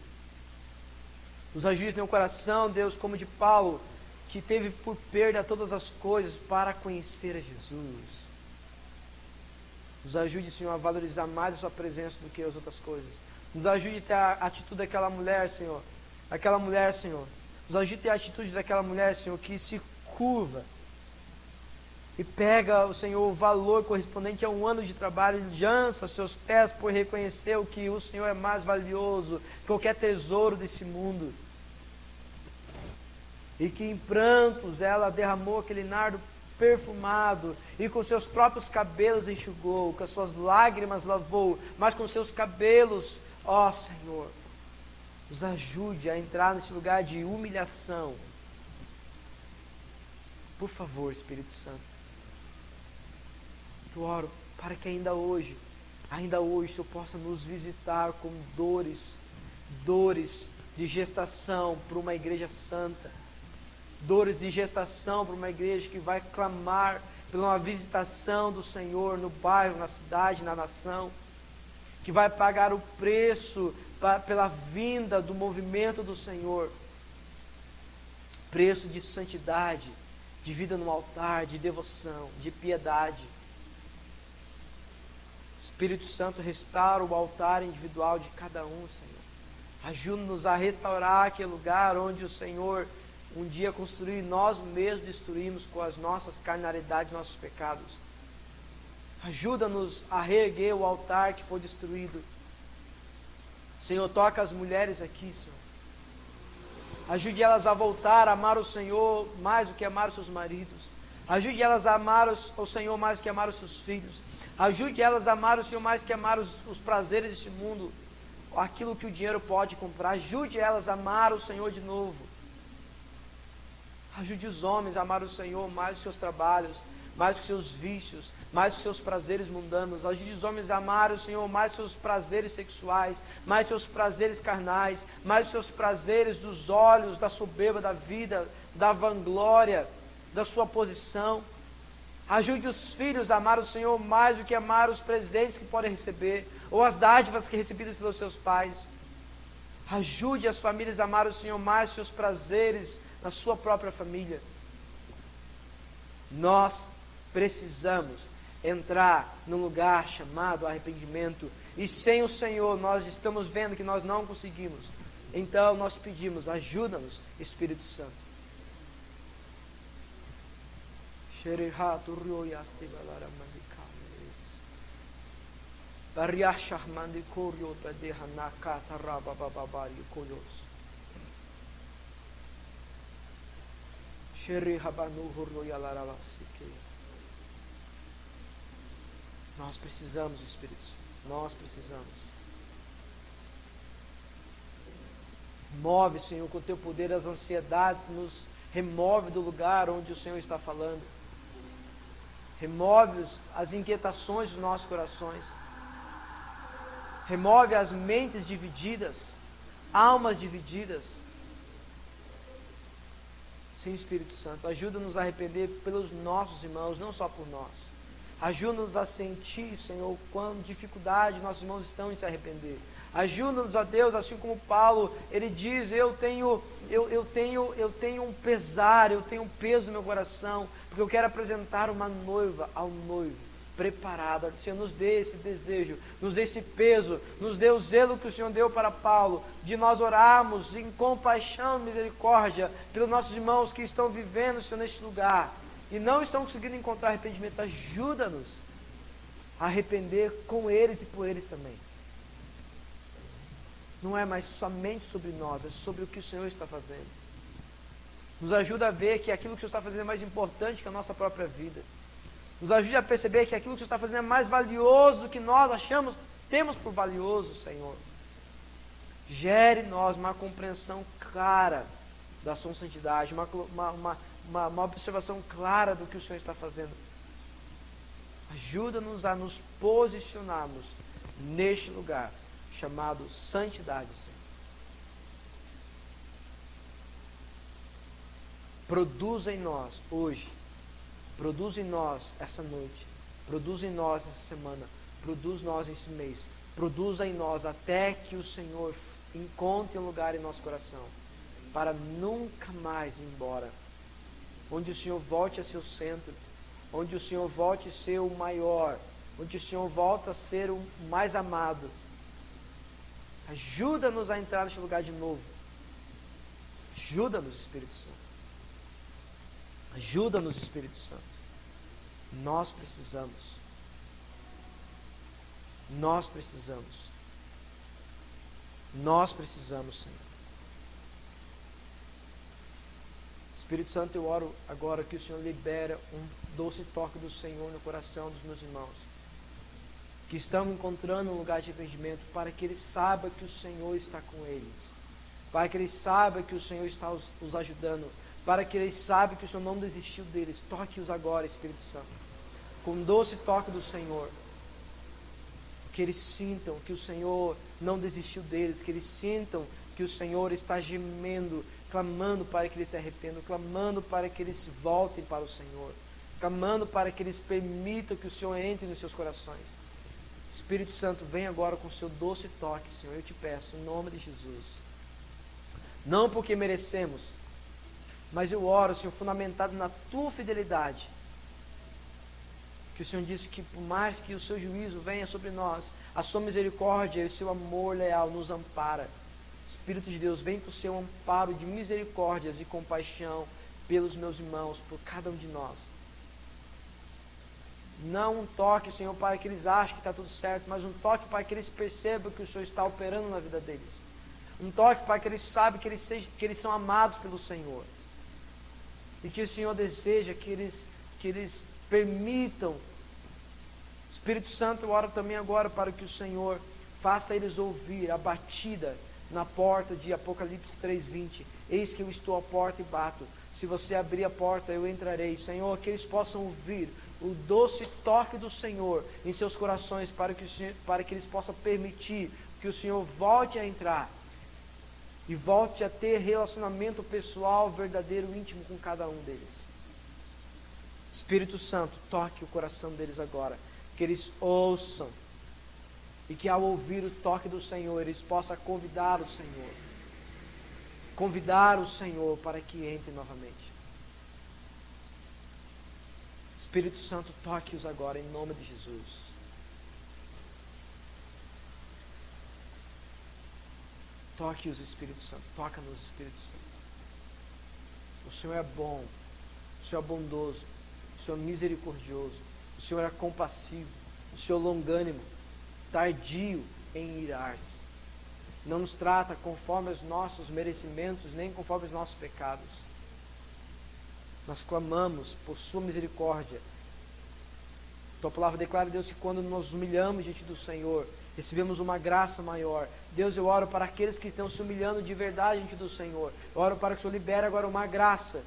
Speaker 1: Nos ajude no coração, Deus, como de Paulo, que teve por perda todas as coisas para conhecer a Jesus. Nos ajude, Senhor, a valorizar mais a sua presença do que as outras coisas. Nos ajude a ter a atitude daquela mulher, Senhor. Aquela mulher, Senhor. Nos ajude a ter a atitude daquela mulher, Senhor, que se curva e pega, o Senhor, o valor correspondente a um ano de trabalho e lança aos seus pés por reconhecer o que o Senhor é mais valioso que qualquer tesouro desse mundo. E que em prantos ela derramou aquele nardo perfumado, e com seus próprios cabelos enxugou, com as suas lágrimas lavou, mas com seus cabelos, ó Senhor, nos ajude a entrar nesse lugar de humilhação. Por favor, Espírito Santo, eu oro para que ainda hoje o Senhor possa nos visitar com dores de gestação para uma igreja santa, dores de gestação para uma igreja que vai clamar pela uma visitação do Senhor no bairro, na cidade, na nação, que vai pagar o preço pela vinda do movimento do Senhor, preço de santidade, de vida no altar, de devoção, de piedade. Espírito Santo, restaura o altar individual de cada um, Senhor. Ajuda-nos a restaurar aquele lugar onde o Senhor um dia construiu e nós mesmos destruímos com as nossas carnalidades, nossos pecados. Ajuda-nos a reerguer o altar que foi destruído. Senhor, toca as mulheres aqui, Senhor. Ajude elas a voltar a amar o Senhor mais do que amar os seus maridos. Ajude elas a amar o Senhor mais do que amar os seus filhos. Ajude elas a amar o Senhor mais do que amar os prazeres deste mundo, aquilo que o dinheiro pode comprar. Ajude elas a amar o Senhor de novo. Ajude os homens a amar o Senhor mais os seus trabalhos, mais os seus vícios, mais os seus prazeres mundanos. Ajude os homens a amar o Senhor mais os seus prazeres sexuais, mais os seus prazeres carnais, mais os seus prazeres dos olhos, da soberba da vida, da vanglória, da sua posição. Ajude os filhos a amar o Senhor mais do que amar os presentes que podem receber, ou as dádivas que recebidas pelos seus pais. Ajude as famílias a amar o Senhor mais os seus prazeres na sua própria família. Nós precisamos entrar num lugar chamado arrependimento, e sem o Senhor nós estamos vendo que nós não conseguimos. Então nós pedimos, ajuda-nos, Espírito Santo. Nós precisamos, Espírito Santo. Nós precisamos. Move, Senhor, com o teu poder as ansiedades, nos remove do lugar onde o Senhor está falando. Remove as inquietações dos nossos corações. Remove as mentes divididas, almas divididas. Sim, Espírito Santo, ajuda-nos a arrepender pelos nossos irmãos, não só por nós. Ajuda-nos a sentir, Senhor, quão dificuldade nossos irmãos estão em se arrepender. Ajuda-nos, ó Deus, assim como Paulo, ele diz, eu tenho um pesar, eu tenho um peso no meu coração, porque eu quero apresentar uma noiva ao noivo, preparada. Senhor, nos dê esse desejo, nos dê esse peso, nos dê o zelo que o Senhor deu para Paulo, de nós orarmos em compaixão e misericórdia pelos nossos irmãos que estão vivendo, Senhor, neste lugar, e não estão conseguindo encontrar arrependimento. Ajuda-nos a arrepender com eles e por eles também. Não é mais somente sobre nós, é sobre o que o Senhor está fazendo. Nos ajuda a ver que aquilo que o Senhor está fazendo é mais importante que a nossa própria vida. Nos ajude a perceber que aquilo que o Senhor está fazendo é mais valioso do que nós temos por valioso, Senhor. Gere em nós uma compreensão clara da sua santidade, uma observação clara do que o Senhor está fazendo. Ajuda-nos a nos posicionarmos neste lugar chamado santidade, Senhor. Produza em nós hoje, produz em nós essa noite, produz em nós essa semana, produz em nós esse mês, produza em nós até que o Senhor encontre um lugar em nosso coração, para nunca mais ir embora, onde o Senhor volte a ser o centro, onde o Senhor volte a ser o maior, onde o Senhor volta a ser o mais amado. Ajuda-nos a entrar neste lugar de novo. Ajuda-nos, Espírito Santo. Ajuda-nos, Espírito Santo. Nós precisamos. Nós precisamos. Nós precisamos, Senhor. Espírito Santo, eu oro agora que o Senhor libere um doce toque do Senhor no coração dos meus irmãos, que estão encontrando um lugar de arrependimento, para que eles saibam que o Senhor está com eles, para que eles saibam que o Senhor está os ajudando, para que eles saibam que o Senhor não desistiu deles. Toque-os agora, Espírito Santo, com um doce toque do Senhor, que eles sintam que o Senhor não desistiu deles, que eles sintam que o Senhor está gemendo, clamando para que eles se arrependam, clamando para que eles voltem para o Senhor, clamando para que eles permitam que o Senhor entre nos seus corações. Espírito Santo, vem agora com o seu doce toque, Senhor, eu te peço, em nome de Jesus. Não porque merecemos, mas eu oro, Senhor, fundamentado na tua fidelidade, que o Senhor disse que por mais que o seu juízo venha sobre nós, a sua misericórdia e o seu amor leal nos ampara. Espírito de Deus, vem com o seu amparo de misericórdias e compaixão pelos meus irmãos, por cada um de nós. Não um toque, Senhor, para que eles achem que está tudo certo, mas um toque para que eles percebam que o Senhor está operando na vida deles. Um toque para que eles saibam que eles são amados pelo Senhor. E que o Senhor deseja que eles permitam. Espírito Santo, eu oro também agora para que o Senhor faça eles ouvir a batida na porta de Apocalipse 3:20. Eis que eu estou à porta e bato. Se você abrir a porta, eu entrarei. Senhor, que eles possam ouvir o doce toque do Senhor em seus corações, para que eles possam permitir que o Senhor volte a entrar e volte a ter relacionamento pessoal, verdadeiro, íntimo com cada um deles. Espírito Santo, toque o coração deles agora, que eles ouçam, e que ao ouvir o toque do Senhor, eles possam convidar o Senhor para que entre novamente. Espírito Santo, toque-os agora em nome de Jesus. Toque-os, Espírito Santo. Toca-nos, Espírito Santo. O Senhor é bom. O Senhor é bondoso. O Senhor é misericordioso. O Senhor é compassivo. O Senhor é longânimo. Tardio em irar-se. Não nos trata conforme os nossos merecimentos, nem conforme os nossos pecados. Nós clamamos por sua misericórdia. Tua palavra declara, Deus, que quando nos humilhamos diante do Senhor, recebemos uma graça maior. Deus, eu oro para aqueles que estão se humilhando de verdade diante do Senhor. Eu oro para que o Senhor libere agora uma graça,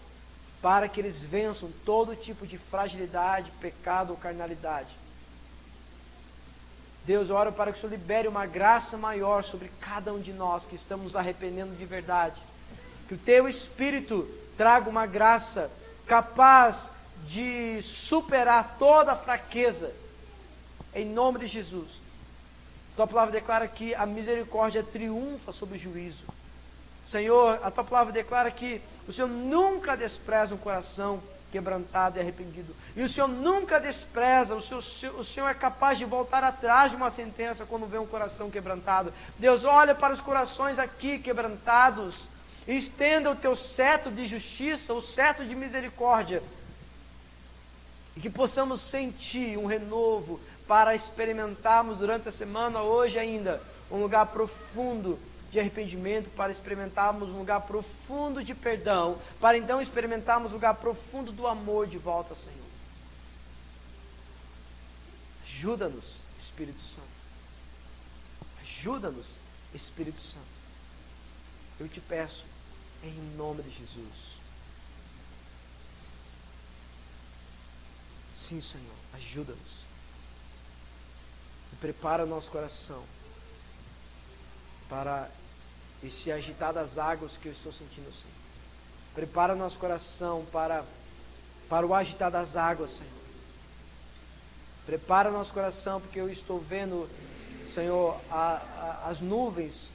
Speaker 1: para que eles vençam todo tipo de fragilidade, pecado ou carnalidade. Deus, eu oro para que o Senhor libere uma graça maior sobre cada um de nós que estamos nos arrependendo de verdade. Que o Teu Espírito traga uma graça capaz de superar toda a fraqueza, em nome de Jesus. Tua palavra declara que a misericórdia triunfa sobre o juízo. Senhor, a Tua palavra declara que o Senhor nunca despreza um coração quebrantado e arrependido. E o Senhor nunca despreza, o Senhor é capaz de voltar atrás de uma sentença quando vê um coração quebrantado. Deus, olha para os corações aqui quebrantados, e estenda o Teu cetro de justiça, o cetro de misericórdia, e que possamos sentir um renovo para experimentarmos durante a semana, hoje ainda, um lugar profundo de arrependimento, para experimentarmos um lugar profundo de perdão, para então experimentarmos um lugar profundo do amor de volta, Senhor. Ajuda-nos, Espírito Santo. Ajuda-nos, Espírito Santo. Eu te peço, em nome de Jesus. Sim, Senhor, ajuda-nos. E prepara o nosso coração para esse agitar das águas que eu estou sentindo, Senhor. Prepara o nosso coração para o agitar das águas, Senhor. Prepara o nosso coração, porque eu estou vendo, Senhor, as nuvens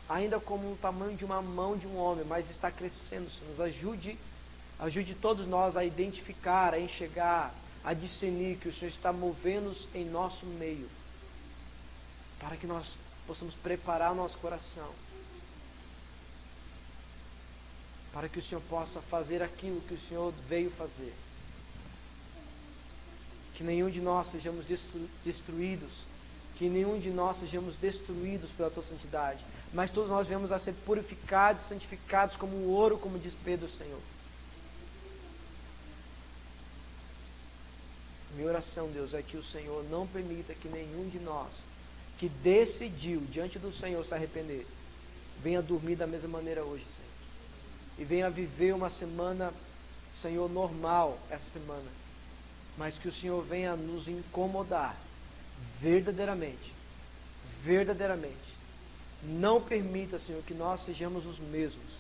Speaker 1: ainda como o tamanho de uma mão de um homem, mas está crescendo, Senhor. Nos ajude todos nós a identificar, a enxergar, a discernir que o Senhor está movendo-nos em nosso meio, para que nós possamos preparar o nosso coração, para que o Senhor possa fazer aquilo que o Senhor veio fazer. Que nenhum de nós sejamos destruídos, que nenhum de nós sejamos destruídos pela Tua santidade, mas todos nós venhamos a ser purificados, santificados como o ouro, como diz Pedro, Senhor. Minha oração, Deus, é que o Senhor não permita que nenhum de nós que decidiu diante do Senhor se arrepender, venha dormir da mesma maneira hoje, Senhor. E venha viver uma semana, Senhor, normal essa semana. Mas que o Senhor venha nos incomodar verdadeiramente. Verdadeiramente. Não permita, Senhor, que nós sejamos os mesmos.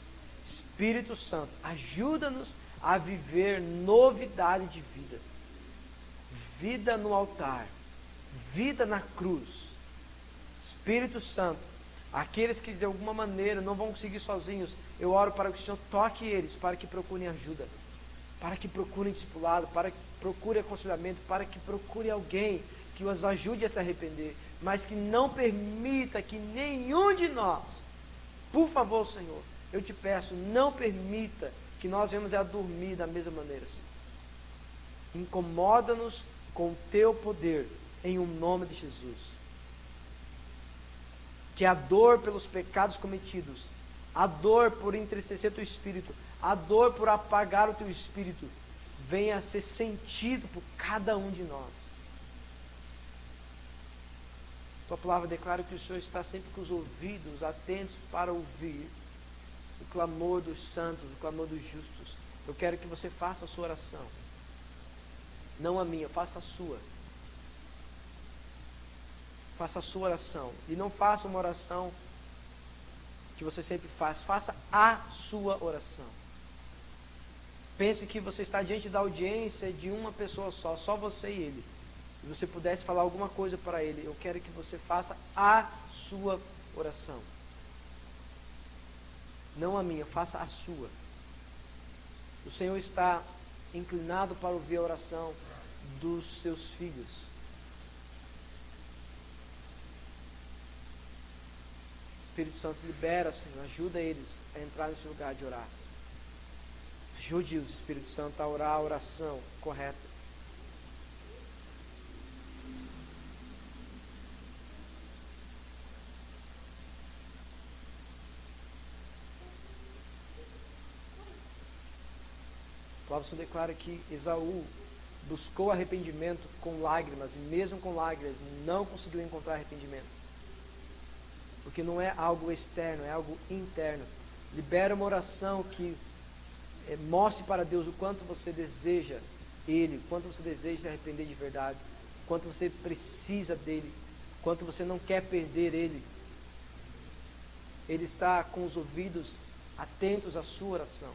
Speaker 1: Espírito Santo, ajuda-nos a viver novidade de vida. Vida no altar. Vida na cruz. Espírito Santo, aqueles que de alguma maneira não vão conseguir sozinhos, eu oro para que o Senhor toque eles, para que procurem ajuda, para que procurem discipulado, para que procurem aconselhamento, para que procurem alguém que os ajude a se arrepender, mas que não permita que nenhum de nós, por favor, Senhor, eu te peço, não permita que nós venhamos a dormir da mesma maneira, Senhor. Incomoda-nos com o Teu poder, em o nome de Jesus. Que a dor pelos pecados cometidos, a dor por entristecer Teu Espírito, a dor por apagar o Teu Espírito, venha a ser sentido por cada um de nós. Tua palavra declara que o Senhor está sempre com os ouvidos atentos para ouvir o clamor dos santos, o clamor dos justos. Eu quero que você faça a sua oração, não a minha, faça a sua. Faça a sua oração. E não faça uma oração que você sempre faz. Faça a sua oração. Pense que você está diante da audiência de uma pessoa só você e ele. E você pudesse falar alguma coisa para ele. Eu quero que você faça a sua oração. Não a minha, faça a sua. O Senhor está inclinado para ouvir a oração dos seus filhos. Espírito Santo, libera, Senhor, ajuda eles a entrar nesse lugar de orar. Ajude-os, Espírito Santo, a orar a oração correta. Cláudio declara que Esaú buscou arrependimento com lágrimas, e mesmo com lágrimas não conseguiu encontrar arrependimento. Porque não é algo externo, é algo interno. Libera uma oração que mostre para Deus o quanto você deseja Ele, o quanto você deseja se arrepender de verdade, o quanto você precisa dEle, o quanto você não quer perder Ele. Ele está com os ouvidos atentos à sua oração.